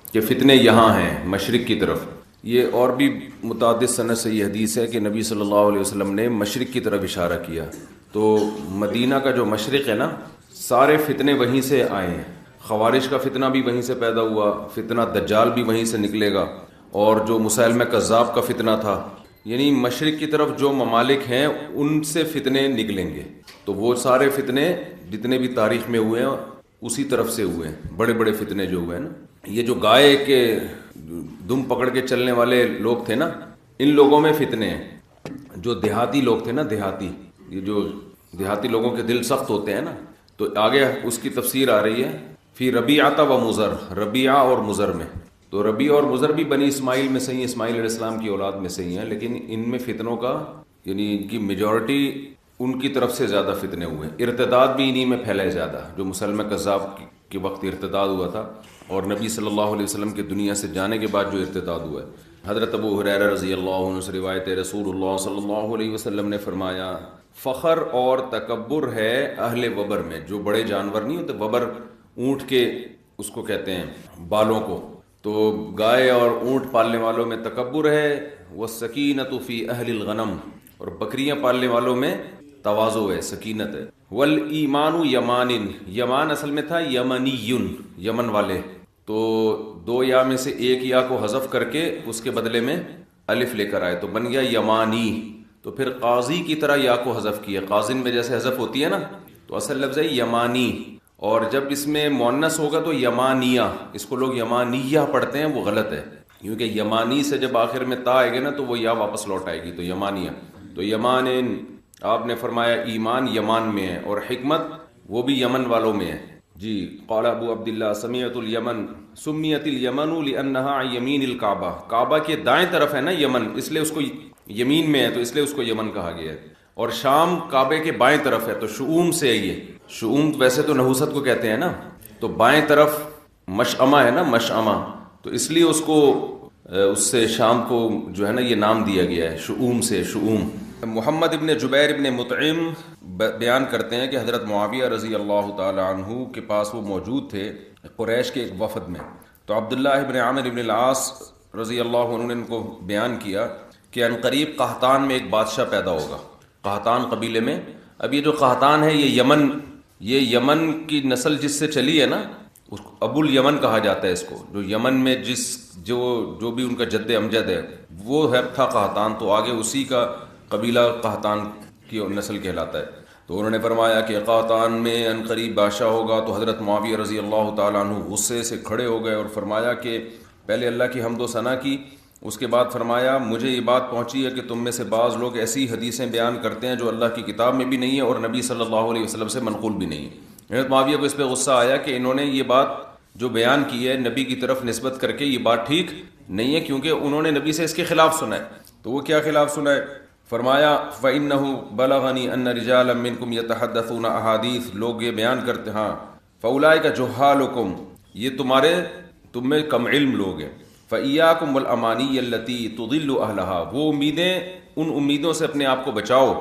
کہ فتنے یہاں ہیں مشرق کی طرف. یہ اور بھی متعدد سند سے یہ حدیث ہے کہ نبی صلی اللہ علیہ وسلم نے مشرق کی طرف اشارہ کیا. تو مدینہ کا جو مشرق ہے نا، سارے فتنے وہیں سے آئے ہیں. خوارج کا فتنہ بھی وہیں سے پیدا ہوا، فتنہ دجال بھی وہیں سے نکلے گا، اور جو مسیلمہ کذاب کا فتنہ تھا. یعنی مشرق کی طرف جو ممالک ہیں ان سے فتنے نکلیں گے. تو وہ سارے فتنے جتنے بھی تاریخ میں ہوئے ہیں اسی طرف سے ہوئے ہیں. بڑے بڑے فتنے جو ہوئے ہیں نا، یہ جو گائے کے دم پکڑ کے چلنے والے لوگ تھے نا، ان لوگوں میں فتنے ہیں. جو دیہاتی لوگ تھے نا، یہ جو دیہاتی لوگوں کے دل سخت ہوتے ہیں نا، تو آگے اس کی تفسیر آ رہی ہے فی ربیعہ و مضر، ربیعہ اور مضر میں. تو ربیع اور مضر بھی بنی اسماعیل میں سے ہی، اسماعیل علیہ السلام کی اولاد میں سے ہی ہیں، لیکن ان میں فتنوں کا یعنی ان کی میجورٹی ان کی طرف سے زیادہ فتنے ہوئے. ارتداد بھی انہی میں پھیلے زیادہ، جو مسلمہ کذاب کے وقت ارتداد ہوا تھا اور نبی صلی اللہ علیہ وسلم کے دنیا سے جانے کے بعد جو ارتداد ہوا ہے. حضرت ابو ہریرہ رضی اللہ عنہ سے روایت ہے، رسول اللہ صلی اللہ علیہ وسلم نے فرمایا فخر اور تکبر ہے اہل وبر میں. جو بڑے جانور نہیں ہوتے، وبر اونٹ کے اس کو کہتے ہیں بالوں کو، تو گائے اور اونٹ پالنے والوں میں تکبر ہے. والسکینۃ فی اہل الغنم، اور بکریاں پالنے والوں میں تواضع ہے، سکینت ہے. والایمان یمان، یمان اصل میں تھا یمنی، یمن والے، تو 2 یا میں سے ایک یا کو حذف کر کے اس کے بدلے میں الف لے کر آئے تو بن گیا یمانی. تو پھر قاضی کی طرح یا کو حذف کیا. قاضن میں جیسے حذف ہوتی ہے نا, تو اصل لفظ ہے یمانی, اور جب اس میں مؤنث ہوگا تو یمانیہ. اس کو لوگ یمانیہ پڑھتے ہیں, وہ غلط ہے, کیونکہ یمانی سے جب آخر میں تا آئے گا نا تو وہ یا واپس لوٹ آئے گی, تو یمانیہ. تو یمان, آپ نے فرمایا ایمان یمان میں ہے, اور حکمت وہ بھی یمن والوں میں ہے. جی قال ابو عبداللہ سمیعت الیمن سمیت الیمن لانها یمین الکعبہ. کعبہ کے دائیں طرف ہے نا یمن, اس لیے اس کو یمین میں ہے, تو اس لیے اس کو یمن کہا گیا ہے. اور شام کعبے کے بائیں طرف ہے, تو شؤوم سے ہے یہ. شؤوم ویسے تو نحوست کو کہتے ہیں نا, تو بائیں طرف مشعمہ ہے نا, مشعمہ, تو اس لیے اس کو اس سے شام کو جو ہے نا یہ نام دیا گیا ہے شؤوم سے. شؤوم. محمد ابن جبیر ابن مطعم بیان کرتے ہیں کہ حضرت معاویہ رضی اللہ تعالی عنہ کے پاس وہ موجود تھے قریش کے ایک وفد میں. تو عبداللہ ابن عامر ابن العاص رضی اللہ عنہ نے ان کو بیان کیا کہ ان قریب قحطان میں ایک بادشاہ پیدا ہوگا, قحطان قبیلے میں. اب یہ جو قحطان ہے یہ یمن کی نسل جس سے چلی ہے نا, ابو الیمن کہا جاتا ہے اس کو. جو یمن میں جو بھی ان کا جد امجد ہے وہ ہے تھا قحطان, تو آگے اسی کا قبیلہ قحطان کی نسل کہلاتا ہے. تو انہوں نے فرمایا کہ قحطان میں ان قریب بادشاہ ہوگا. تو حضرت معاویہ رضی اللہ تعالیٰ عنہ غصے سے کھڑے ہو گئے اور فرمایا کہ پہلے اللہ کی حمد و ثنا کی, اس کے بعد فرمایا مجھے یہ بات پہنچی ہے کہ تم میں سے بعض لوگ ایسی حدیثیں بیان کرتے ہیں جو اللہ کی کتاب میں بھی نہیں ہے اور نبی صلی اللہ علیہ وسلم سے منقول بھی نہیں ہے. حضرت معاویہ کو اس پہ غصہ آیا کہ انہوں نے یہ بات جو بیان کی ہے نبی کی طرف نسبت کر کے, یہ بات ٹھیک نہیں ہے, کیونکہ انہوں نے نبی سے اس کے خلاف سنا ہے. تو وہ کیا خلاف سنا ہے؟ فرمایا فَإِنَّهُ بَلَغَنِي أَنَّ رِجَالًا مِّنكُمْ يَتَحَدَّثُونَ أَحَادِيث, لوگ یہ بیان کرتے ہاں فَأُولَٰئِكَ جُهَّالُكُمْ, یہ تم میں کم علم لوگ ہیں. فَإِيَّاكُمْ وَالْأَمَانِيَّ الَّتِي تُضِلُّ أَهْلَهَا, وہ امیدیں, ان امیدوں سے اپنے آپ کو بچاؤ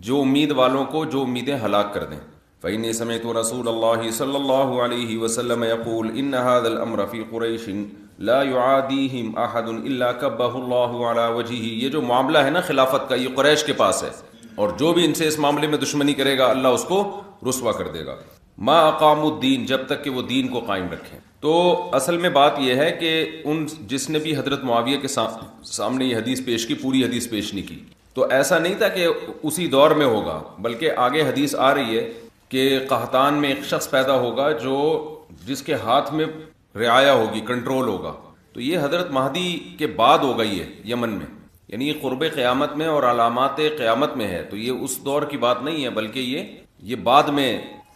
جو امید والوں کو جو امیدیں ہلاک کر دیں. فَإِنِّي سَمِعْتُ رَسُولَ اللَّهِ صَلَّى اللَّهُ عَلَيْهِ وَسَلَّمَ يَقُولُ إِنَّ هَذَا الْأَمْرَ فِي قُرَيْشٍ لَا يُعَادِيهِمْ أَحَدٌ إِلَّا كَبَّهُ اللَّهُ عَلَى وَجْهِهِ. یہ جو معاملہ ہے نا خلافت کا, یہ قریش کے پاس ہے, اور جو بھی ان سے اس معاملے میں دشمنی کرے گا اللہ اس کو رسوا کر دے گا. ما اقاموا الدین, جب تک کہ وہ دین کو قائم رکھیں. تو اصل میں بات یہ ہے کہ جس نے بھی حضرت معاویہ کے سامنے یہ حدیث پیش کی, پوری حدیث پیش نہیں کی, تو ایسا نہیں تھا کہ اسی دور میں ہوگا, بلکہ آگے حدیث آ رہی ہے کہ قحطان میں ایک شخص پیدا ہوگا جس کے ہاتھ میں رعایا ہوگی, کنٹرول ہوگا. تو یہ حضرت مہدی کے بعد ہوگا یہ یمن میں, یعنی یہ قرب قیامت میں اور علامات قیامت میں ہے. تو یہ اس دور کی بات نہیں ہے, بلکہ یہ بعد میں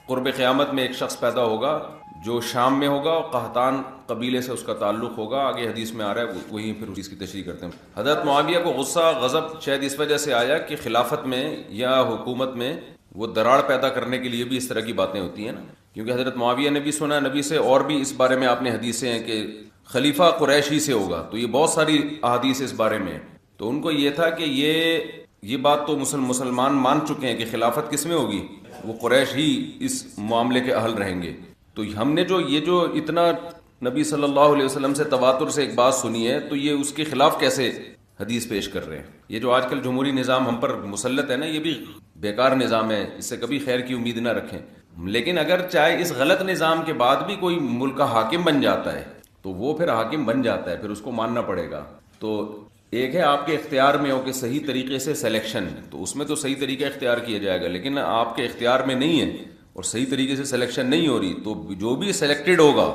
قرب قیامت میں ایک شخص پیدا ہوگا جو شام میں ہوگا, قحطان قبیلے سے اس کا تعلق ہوگا. آگے حدیث میں آ رہا ہے, وہی پھر اس کی تشریح کرتے ہیں. حضرت معاویہ کو غصہ غضب شاید اس وجہ سے آیا کہ خلافت میں یا حکومت میں وہ دراڑ پیدا کرنے کے لیے بھی اس طرح کی باتیں ہوتی ہیں نا, کیونکہ حضرت معاویہ نے بھی سنا نبی سے, اور بھی اس بارے میں آپ نے حدیثیں ہیں کہ خلیفہ قریش ہی سے ہوگا. تو یہ بہت ساری احادیث اس بارے میں. تو ان کو یہ تھا کہ یہ بات تو مسلمان مان چکے ہیں کہ خلافت کس میں ہوگی, وہ قریش ہی اس معاملے کے اہل رہیں گے. تو ہم نے جو اتنا نبی صلی اللہ علیہ وسلم سے تواتر سے ایک بات سنی ہے, تو یہ اس کے خلاف کیسے حدیث پیش کر رہے ہیں. یہ جو آج کل جمہوری نظام ہم پر مسلط ہے نا, یہ بھی بیکار نظام ہے, اس سے کبھی خیر کی امید نہ رکھیں. لیکن اگر چاہے اس غلط نظام کے بعد بھی کوئی ملک کا حاکم بن جاتا ہے تو وہ پھر حاکم بن جاتا ہے, پھر اس کو ماننا پڑے گا. تو ایک ہے آپ کے اختیار میں ہو کہ صحیح طریقے سے سلیکشن, تو اس میں تو صحیح طریقہ اختیار کیا جائے گا, لیکن آپ کے اختیار میں نہیں ہے اور صحیح طریقے سے سلیکشن نہیں ہو رہی, تو جو بھی سلیکٹڈ ہوگا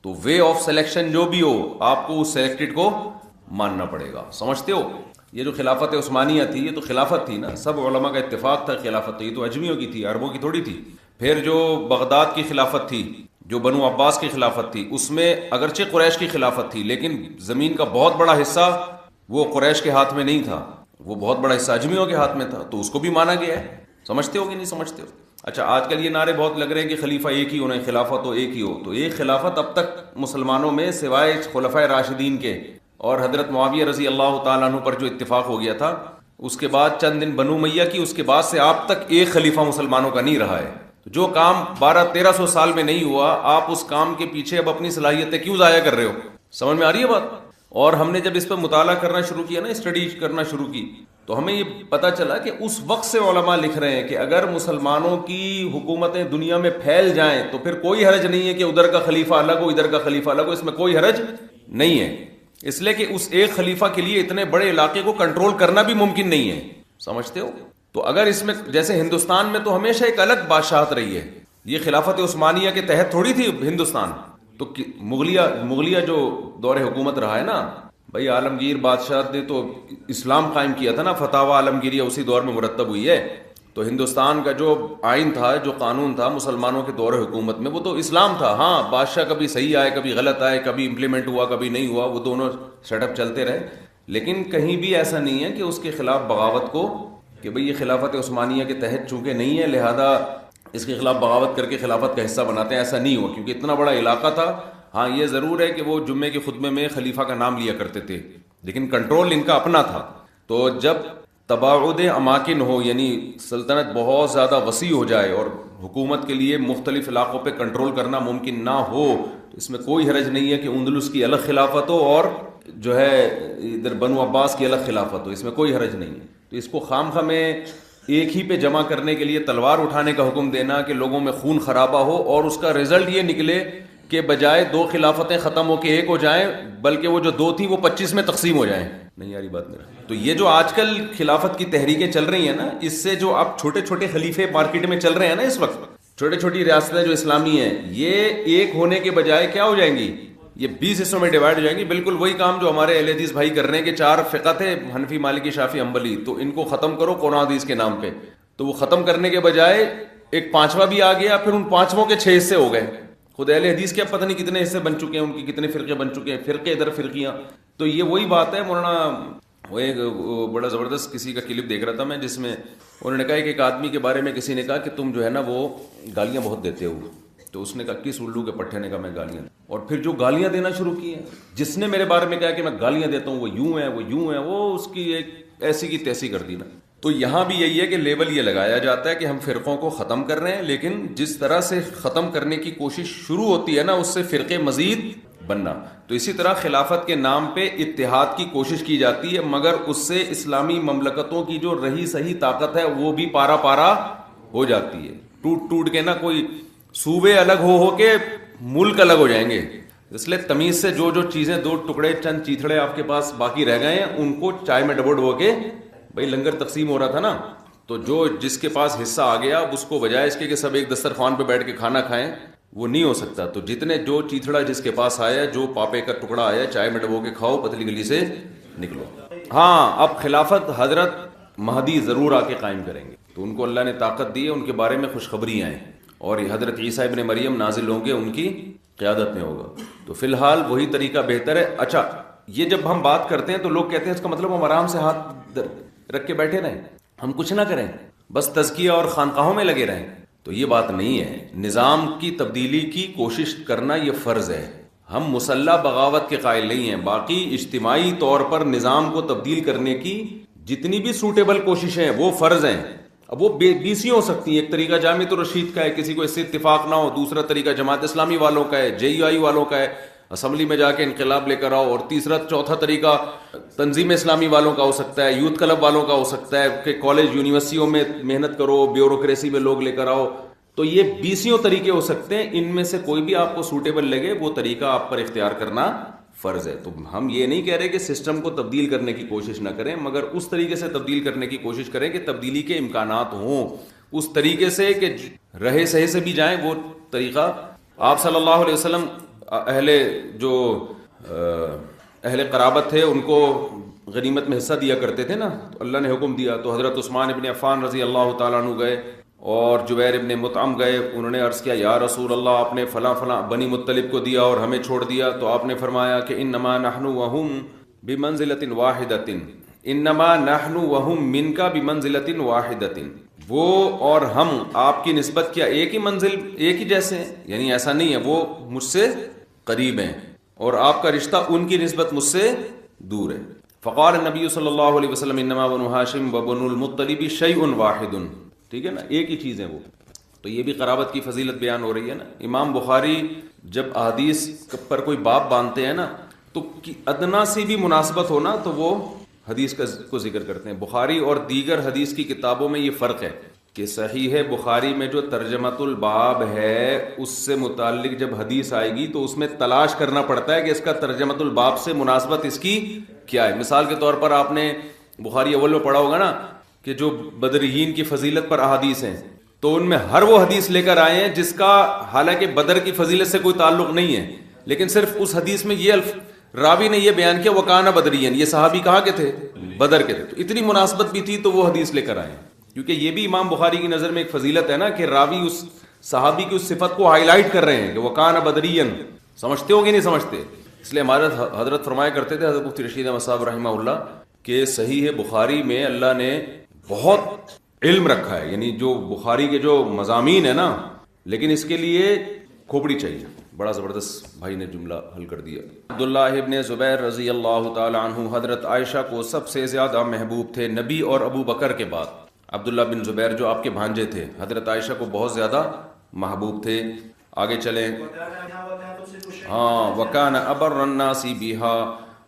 تو وے آف سلیکشن جو بھی ہو آپ کو اس سلیکٹڈ کو ماننا پڑے گا. سمجھتے ہو, یہ جو خلافت عثمانیہ تھی یہ تو خلافت تھی نا, سب علماء کا اتفاق تھا خلافت, یہ تو اجمیوں کی تھی, عربوں کی تھوڑی تھی. پھر جو بغداد کی خلافت تھی, جو بنو عباس کی خلافت تھی, اس میں اگرچہ قریش کی خلافت تھی لیکن زمین کا بہت بڑا حصہ وہ قریش کے ہاتھ میں نہیں تھا, وہ بہت بڑا حصہ اجمیوں کے ہاتھ میں تھا, تو اس کو بھی مانا گیا ہے. سمجھتے ہو کہ نہیں سمجھتے ہو؟ اچھا, آج کل یہ نعرے بہت لگ رہے ہیں کہ خلیفہ ایک ہی ہونا ہے, خلافت تو ایک ہی ہو. تو ایک خلافت اب تک مسلمانوں میں سوائے خلفائے راشدین کے اور حضرت معاویہ رضی اللہ تعالیٰ عنہ پر جو اتفاق ہو گیا تھا, اس کے بعد چند دن بنو امیہ کی, اس کے بعد سے آپ تک ایک خلیفہ مسلمانوں کا نہیں رہا ہے. جو کام 1200-1300 سال میں نہیں ہوا, آپ اس کام کے پیچھے اب اپنی صلاحیتیں کیوں ضائع کر رہے ہو؟ سمجھ میں آ رہی ہے بات؟ اور ہم نے جب اس پہ مطالعہ کرنا شروع کیا نا, اسٹڈی کرنا شروع کی, تو ہمیں یہ پتا چلا کہ اس وقت سے علماء لکھ رہے ہیں کہ اگر مسلمانوں کی حکومتیں دنیا میں پھیل جائیں تو پھر کوئی حرج نہیں ہے کہ ادھر کا خلیفہ الگ ہو ادھر کا خلیفہ الگ ہو, اس میں کوئی حرج نہیں ہے. اس لیے کہ اس ایک خلیفہ کے لیے اتنے بڑے علاقے کو کنٹرول کرنا بھی ممکن نہیں ہے. سمجھتے ہو؟ تو اگر اس میں جیسے ہندوستان میں تو ہمیشہ ایک الگ بادشاہت رہی ہے، یہ خلافت عثمانیہ کے تحت تھوڑی تھی ہندوستان، تو مغلیہ جو دور حکومت رہا ہے نا بھائی، عالمگیر بادشاہ نے تو اسلام قائم کیا تھا نا، فتاوی عالمگیریہ اسی دور میں مرتب ہوئی ہے، تو ہندوستان کا جو آئین تھا، جو قانون تھا مسلمانوں کے دور حکومت میں، وہ تو اسلام تھا. ہاں بادشاہ کبھی صحیح آئے کبھی غلط آئے، کبھی امپلیمنٹ ہوا کبھی نہیں ہوا، وہ دونوں سیٹ اپ چلتے رہے، لیکن کہیں بھی ایسا نہیں ہے کہ اس کے خلاف بغاوت کو، کہ بھئی یہ خلافت عثمانیہ کے تحت چونکہ نہیں ہے لہذا اس کے خلاف بغاوت کر کے خلافت کا حصہ بناتے ہیں، ایسا نہیں ہوا کیونکہ اتنا بڑا علاقہ تھا. ہاں یہ ضرور ہے کہ وہ جمعے کے خطبے میں خلیفہ کا نام لیا کرتے تھے، لیکن کنٹرول ان کا اپنا تھا. تو جب تباعد اماکن ہو، یعنی سلطنت بہت زیادہ وسیع ہو جائے اور حکومت کے لیے مختلف علاقوں پہ کنٹرول کرنا ممکن نہ ہو، تو اس میں کوئی حرج نہیں ہے کہ اندلس کی الگ خلافت ہو اور جو ہے ادھر بنو عباس کی الگ خلافت ہو، اس میں کوئی حرج نہیں ہے. تو اس کو خام میں ایک ہی پہ جمع کرنے کے لیے تلوار اٹھانے کا حکم دینا کہ لوگوں میں خون خرابہ ہو اور اس کا رزلٹ یہ نکلے کہ بجائے 2 خلافتیں ختم ہو کے ایک ہو جائیں، بلکہ وہ جو 2 تھی وہ 25 میں تقسیم ہو جائیں. نہیں یاری بات میرا. تو یہ جو آج کل خلافت کی تحریکیں چل رہی ہیں نا، اس سے جو اب چھوٹے چھوٹے خلیفے مارکیٹ میں چل رہے ہیں نا اس وقت، چھوٹی چھوٹی ریاستیں جو اسلامی ہیں، یہ ایک ہونے کے بجائے کیا ہو جائیں گی، یہ 20 حصوں میں ڈیوائڈ ہو جائیں گی. بالکل وہی کام جو ہمارے اہل حدیث بھائی کر رہے ہیں کہ 4 فقہ تھے، حنفی مالکی شافعی حنبلی، تو ان کو ختم کرو قرآن حدیث کے نام پہ. تو وہ ختم کرنے کے بجائے ایک 5واں بھی آ گیا، پھر ان 5ووں کے 6 حصے ہو گئے. خود اہل حدیث کے پتہ نہیں کتنے حصے بن چکے ہیں، ان کی کتنے فرقے بن چکے ہیں، فرقے ادھر فرقیاں. تو یہ وہی بات ہے. مولانا وہ ایک بڑا زبردست کسی کا کلپ دیکھ رہا تھا میں، جس میں انہوں نے کہا کہ ایک آدمی کے بارے میں کسی نے کہا کہ تم جو ہے نا وہ گالیاں بہت دیتے ہو. تو اس نے کہا کس الو کے پٹھے نے کہا میں گالیاں، اور پھر جو گالیاں دینا شروع کی ہیں، جس نے میرے بارے میں کہا کہ میں گالیاں دیتا ہوں وہ یوں ہے وہ یوں ہے، وہ اس کی ایک ایسی کی تیسی کر دی نا. تو یہاں بھی یہی ہے کہ لیبل یہ لگایا جاتا ہے کہ ہم فرقوں کو ختم کر رہے ہیں، لیکن جس طرح سے ختم کرنے کی کوشش شروع ہوتی ہے نا، اس سے فرقے مزید بننا. تو اسی طرح خلافت کے نام پہ اتحاد کی کوشش کی جاتی ہے، مگر اس سے اسلامی مملکتوں کی جو رہی صحیح طاقت ہے وہ بھی پارا پارا ہو جاتی ہے. ٹوٹ ٹوٹ کے نا کوئی صوبے الگ ہو کے ملک الگ ہو جائیں گے. اس لیے تمیز سے جو چیزیں 2 ٹکڑے چند چیتھڑے آپ کے پاس باقی رہ گئے ہیں، ان کو چائے میں ڈبو ڈبو کے، بھائی لنگر تقسیم ہو رہا تھا نا، تو جو جس کے پاس حصہ آ گیا اب اس کو بجائے اس کے کہ سب ایک دسترخوان پہ بیٹھ کے کھانا کھائیں، وہ نہیں ہو سکتا. تو جتنے جو چیتھڑا جس کے پاس آیا، جو پاپے کا ٹکڑا آیا، چائے میں ڈبو کے کھاؤ، پتلی گلی سے نکلو. ہاں اب خلافت حضرت مہدی ضرور آ کے قائم کریں گے، تو ان کو اللہ نے طاقت دی ہے، ان کے بارے میں خوشخبریاں ہیں، اور یہ حضرت عیسیٰ ابن مریم نازل ہوں گے، ان کی قیادت میں ہوگا. تو فی الحال وہی طریقہ بہتر ہے. اچھا یہ جب ہم بات کرتے ہیں تو لوگ کہتے ہیں اس کا مطلب ہم آرام سے ہاتھ رکھ کے بیٹھے رہیں، ہم کچھ نہ کریں، بس تزکیہ اور خانقاہوں میں لگے رہیں. تو یہ بات نہیں ہے. نظام کی تبدیلی کی کوشش کرنا یہ فرض ہے. ہم مسلح بغاوت کے قائل نہیں ہیں. باقی اجتماعی طور پر نظام کو تبدیل کرنے کی جتنی بھی سوٹیبل کوششیں ہیں وہ فرض ہیں. اب وہ 20 ہو سکتی ہیں. ایک طریقہ جامعۃ الرشید کا ہے، کسی کو اس سے اتفاق نہ ہو. دوسرا طریقہ جماعت اسلامی والوں کا ہے، JUI والوں کا ہے، اسمبلی میں جا کے انقلاب لے کر آؤ. اور تیسرا چوتھا طریقہ تنظیم اسلامی والوں کا ہو سکتا ہے، یوتھ کلب والوں کا ہو سکتا ہے کہ کالج یونیورسٹیوں میں محنت کرو، بیوروکریسی میں لوگ لے کر آؤ. تو یہ 20 طریقے ہو سکتے ہیں. ان میں سے کوئی بھی آپ کو سوٹیبل لگے وہ طریقہ آپ پر اختیار کرنا فرض ہے. تو ہم یہ نہیں کہہ رہے کہ سسٹم کو تبدیل کرنے کی کوشش نہ کریں، مگر اس طریقے سے تبدیل کرنے کی کوشش کریں کہ تبدیلی کے امکانات ہوں. اس طریقے سے کہ رہے صحیح سے بھی جائیں، وہ طریقہ آپ صلی اللہ علیہ وسلم اہل قرابت تھے، ان کو غنیمت میں حصہ دیا کرتے تھے نا. تو اللہ نے حکم دیا تو حضرت عثمان ابن عفان رضی اللہ تعالیٰ عنہ گئے اور جبیر ابن مطعم گئے. انہوں نے عرض کیا یا رسول اللہ، آپ نے فلاں فلاں بنی مطلب کو دیا اور ہمیں چھوڑ دیا. تو آپ نے فرمایا کہ انما نحن وہم بمنزلۃ واحدۃ، انما نحن وہم منک بمنزلۃ واحدۃ. وہ اور ہم آپ کی نسبت کیا ایک ہی منزل، ایک ہی جیسے ہیں؟ یعنی ایسا نہیں ہے، وہ مجھ سے قریب ہیں اور آپ کا رشتہ ان کی نسبت مجھ سے دور ہے. فقال النبی صلی اللہ علیہ وسلم انما بنو ہاشم وبنو المطلب شیء واحد. ٹھیک ہے نا، ایک ہی چیز ہے وہ. تو یہ بھی قرابت کی فضیلت بیان ہو رہی ہے نا. امام بخاری جب احادیث پر کوئی باب باندھتے ہیں نا، تو ادنا سی بھی مناسبت ہونا تو وہ حدیث کو ذکر کرتے ہیں. بخاری اور دیگر حدیث کی کتابوں میں یہ فرق ہے کہ صحیح بخاری میں جو ترجمۃ الباب ہے اس سے متعلق جب حدیث آئے گی تو اس میں تلاش کرنا پڑتا ہے کہ اس کا ترجمۃ الباب سے مناسبت اس کی کیا ہے. مثال کے طور پر آپ نے بخاری اول میں پڑھا ہوگا نا کہ جو بدریین کی فضیلت پر احادیث ہیں تو ان میں ہر وہ حدیث لے کر آئے ہیں جس کا حالانکہ بدر کی فضیلت سے کوئی تعلق نہیں ہے، لیکن صرف اس حدیث میں یہ راوی نے یہ بیان کیا وکانہ بدرین، یہ صحابی کہاں کے تھے؟ بدر کے تھے، تو اتنی مناسبت بھی تھی تو وہ حدیث لے کر آئے، کیونکہ یہ بھی امام بخاری کی نظر میں ایک فضیلت ہے نا کہ راوی اس صحابی کی اس صفت کو ہائی لائٹ کر رہے ہیں کہ وکانہ بدرین. سمجھتے ہو کہ نہیں سمجھتے؟ اس لیے ہمارے حضرت فرمایا کرتے تھے، حضرت مفتی رشید احمد صاحب رحمہ اللہ، کہ صحیح بخاری میں اللہ نے بہت علم رکھا ہے، یعنی جو بخاری کے جو مضامین ہیں نا، لیکن اس کے لیے کھوپڑی چاہیے. بڑا زبردست بھائی نے جملہ حل کر دیا. عبداللہ ابن زبیر رضی اللہ تعالی عنہ حضرت عائشہ کو سب سے زیادہ محبوب تھے نبی اور ابو بکر کے بعد. عبداللہ بن زبیر جو آپ کے بھانجے تھے حضرت عائشہ کو بہت زیادہ محبوب تھے. آگے چلیں. ہاں وکان ابر الناس بہا،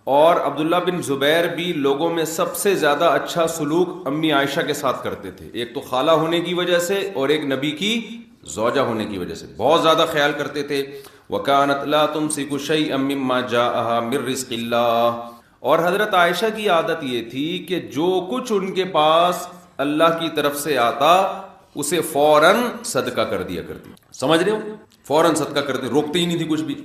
اور عبداللہ بن زبیر بھی لوگوں میں سب سے زیادہ اچھا سلوک امی عائشہ کے ساتھ کرتے تھے، ایک تو خالہ ہونے کی وجہ سے اور ایک نبی کی زوجہ ہونے کی وجہ سے بہت زیادہ خیال کرتے تھے. وَكَانَتْ لَا تُمْسِكُ شَيْئًا مِّمَّا جَاءَهَا مِن رِّزْقِ اللَّهِ، اور حضرت عائشہ کی عادت یہ تھی کہ جو کچھ ان کے پاس اللہ کی طرف سے آتا اسے فوراً صدقہ کر دیا کرتی. سمجھ رہے ہو؟ فوراً صدقہ کرتی، روکتی ہی نہیں تھی کچھ بھی.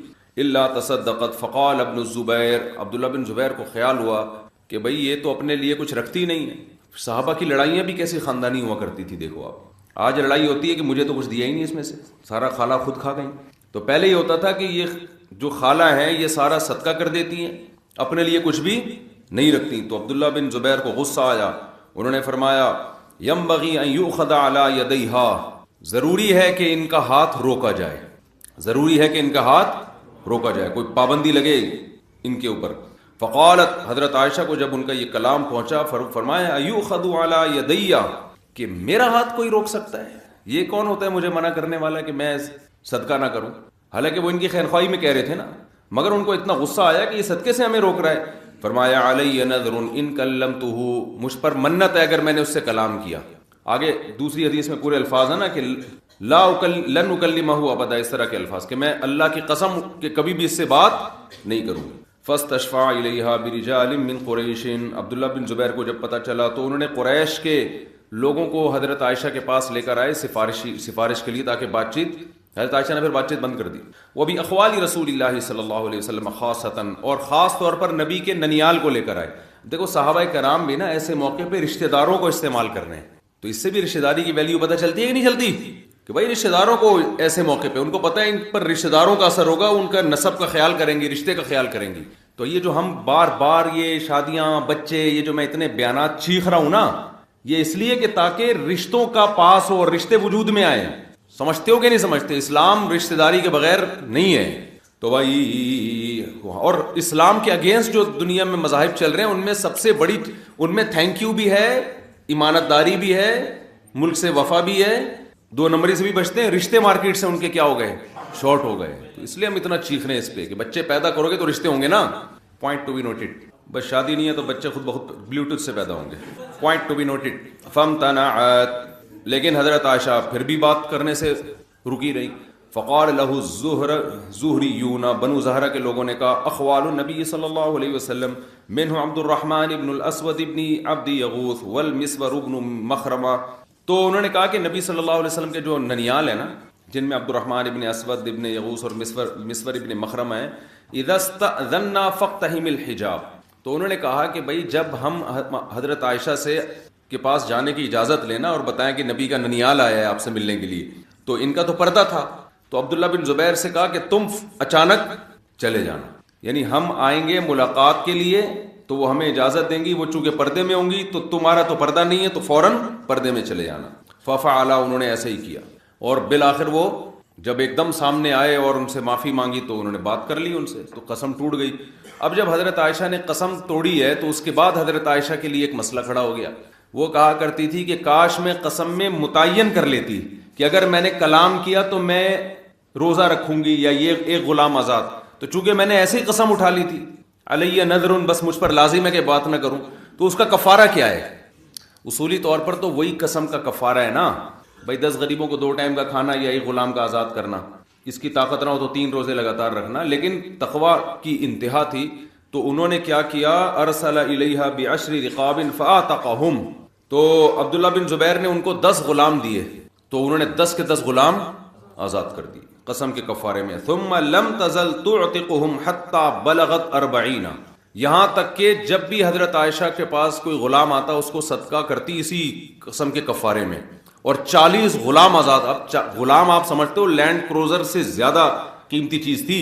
الا تصدقت فقال ابن الزبیر، عبداللہ بن زبیر کو خیال ہوا کہ بھئی یہ تو اپنے لیے کچھ رکھتی نہیں ہے. صحابہ کی لڑائیاں بھی کیسی خاندانی ہوا کرتی تھی، دیکھو آپ. آج لڑائی ہوتی ہے کہ مجھے تو کچھ دیا ہی نہیں، اس میں سے سارا خالہ خود کھا گئی. تو پہلے یہ ہوتا تھا کہ یہ جو خالہ ہیں یہ سارا صدقہ کر دیتی ہیں، اپنے لیے کچھ بھی نہیں رکھتی. تو عبداللہ بن زبیر کو غصہ آیا، انہوں نے فرمایا ینبغی ان یؤخذ علی یدیہا، ضروری ہے کہ ان کا ہاتھ روکا جائے، ضروری ہے کہ ان کا ہاتھ روکا جائے، کوئی پابندی لگے ان کے اوپر. فقالت، حضرت عائشہ کو جب ان کا یہ کلام پہنچا فرمایا ایؤخذ علی یدیہ، کہ میرا ہاتھ کوئی روک سکتا ہے؟ یہ کون ہوتا ہے مجھے منع کرنے والا کہ میں صدقہ نہ کروں؟ حالانکہ وہ ان کی خیر خواہی میں کہہ رہے تھے نا، مگر ان کو اتنا غصہ آیا کہ یہ صدقے سے ہمیں روک رہا ہے. فرمایا علی نذر ان کلمتہ، مجھ پر منت ہے اگر میں نے اس سے کلام کیا. آگے دوسری حدیث میں پورے الفاظ ہیں نا کہ لن اکلمہ ابدا، اس طرح کے الفاظ کہ میں اللہ کی قسم کہ کبھی بھی اس سے بات نہیں کروں. فاستشفع الیہا برجال من قریش، عبداللہ بن زبیر کو جب پتہ چلا تو انہوں نے قریش کے لوگوں کو حضرت عائشہ کے پاس لے کر آئے سفارش کے لیے، تاکہ بات چیت. حضرت عائشہ نے پھر بات چیت بند کر دی. وہ بھی اخوال رسول اللہ صلی اللہ علیہ وسلم خاصتاً، اور خاص طور پر نبی کے ننیال کو لے کر آئے. دیکھو صحابہ کرام بھی نا ایسے موقع پہ رشتہ داروں کو استعمال کر رہے ہیں، تو اس سے بھی رشتہ داری کی ویلیو پتہ چلتی ہے کہ نہیں چلتی؟ کہ بھائی رشتہ داروں کو ایسے موقع پہ ان کو پتہ ہے ان پر رشتہ داروں کا اثر ہوگا، ان کا نسب کا خیال کریں گی، رشتے کا خیال کریں گی. تو یہ جو ہم بار بار یہ شادیاں بچے، یہ جو میں اتنے بیانات چیخ رہا ہوں نا، یہ اس لیے کہ تاکہ رشتوں کا پاس ہو اور رشتے وجود میں آئے. سمجھتے ہو کہ نہیں سمجھتے؟ اسلام رشتہ داری کے بغیر نہیں ہے. تو بھائی، اور اسلام کے اگینسٹ جو دنیا میں مذاہب چل رہے ہیں ان میں سب سے بڑی، ان میں تھینک یو بھی ہے، امانت داری بھی ہے، ملک سے وفا بھی ہے، 2 نمبری سے بھی بچتے ہیں. رشتے مارکیٹ سے ان کے کیا ہو گئے؟ شارٹ ہو گئے. تو اس لیے ہم اتنا چیخ رہے ہیں اس پہ کہ بچے پیدا کرو گے تو رشتے ہوں گے نا. Point to be noted. بس شادی نہیں ہے تو بچے خود بخود بلوٹوتھ سے پیدا ہوں گے. Point to be noted. فامتنعت، لیکن حضرت عائشہ پھر بھی بات کرنے سے رکی رہی. فقال له الزہریون، بنو زہرہ کے لوگوں نے کہا اخوال النبی صلی اللہ علیہ وسلم منہ عبد الرحمن ابن الاسود ابن عبد یغوث والمسور ابن مخرمہ. تو انہوں نے کہا کہ نبی صلی اللہ علیہ وسلم کے جو ننیال ہیں نا، جن میں عبد الرحمن ابن اسود ابن یغوث اور مسور ابن مخرمہ ہیں، اذا استأذنا فاقتحم الحجاب. تو انہوں نے کہا کہ بھائی جب ہم حضرت عائشہ سے کے پاس جانے کی اجازت لینا اور بتائیں کہ نبی کا ننیال آیا ہے آپ سے ملنے کے لیے، تو ان کا تو پردہ تھا. تو عبداللہ بن زبیر سے کہا کہ تم اچانک چلے جانا، یعنی ہم آئیں گے ملاقات کے لیے تو وہ ہمیں اجازت دیں گی، وہ چونکہ پردے میں ہوں گی تو تمہارا تو پردہ نہیں ہے تو فوراً پردے میں چلے جانا. ففعلا، انہوں نے ایسے ہی کیا. اور بالآخر وہ جب ایک دم سامنے آئے اور ان سے معافی مانگی تو انہوں نے بات کر لی ان سے، تو قسم ٹوٹ گئی. اب جب حضرت عائشہ نے قسم توڑی ہے تو اس کے بعد حضرت عائشہ کے لیے ایک مسئلہ کھڑا ہو گیا. وہ کہا کرتی تھی کہ کاش میں قسم میں متعین کر لیتی کہ اگر میں نے کلام کیا تو میں روزہ رکھوں گی یا یہ ایک غلام آزاد. تو چونکہ میں نے ایسی قسم اٹھا لی تھی، علیہ نذر، بس مجھ پر لازم ہے کہ بات نہ کروں، تو اس کا کفارہ کیا ہے؟ اصولی طور پر تو وہی قسم کا کفارہ ہے نا بھائی، 10 غریبوں کو 2 ٹائم کا کھانا یا ایک غلام کا آزاد کرنا. اس کی طاقت نہ ہو تو 3 روزے لگاتار رکھنا. لیکن تقویٰ کی انتہا تھی تو انہوں نے کیا کیا؟ ارسل الیہا بعشر رقاب فاعتقہم. تو عبداللہ بن زبیر نے ان کو 10 غلام دیے تو انہوں نے 10 کے 10 غلام آزاد کر دیے قسم کے کفارے میں. ثم لم تزل تعتقهم حتى بلغت 40. یہاں تک کہ جب بھی حضرت عائشہ کے پاس کوئی غلام آتا اس کو صدقہ کرتی اسی قسم کے کفارے میں, اور 40 غلام آزاد. اب غلام آپ سمجھتے ہو لینڈ کروزر سے زیادہ قیمتی چیز تھی.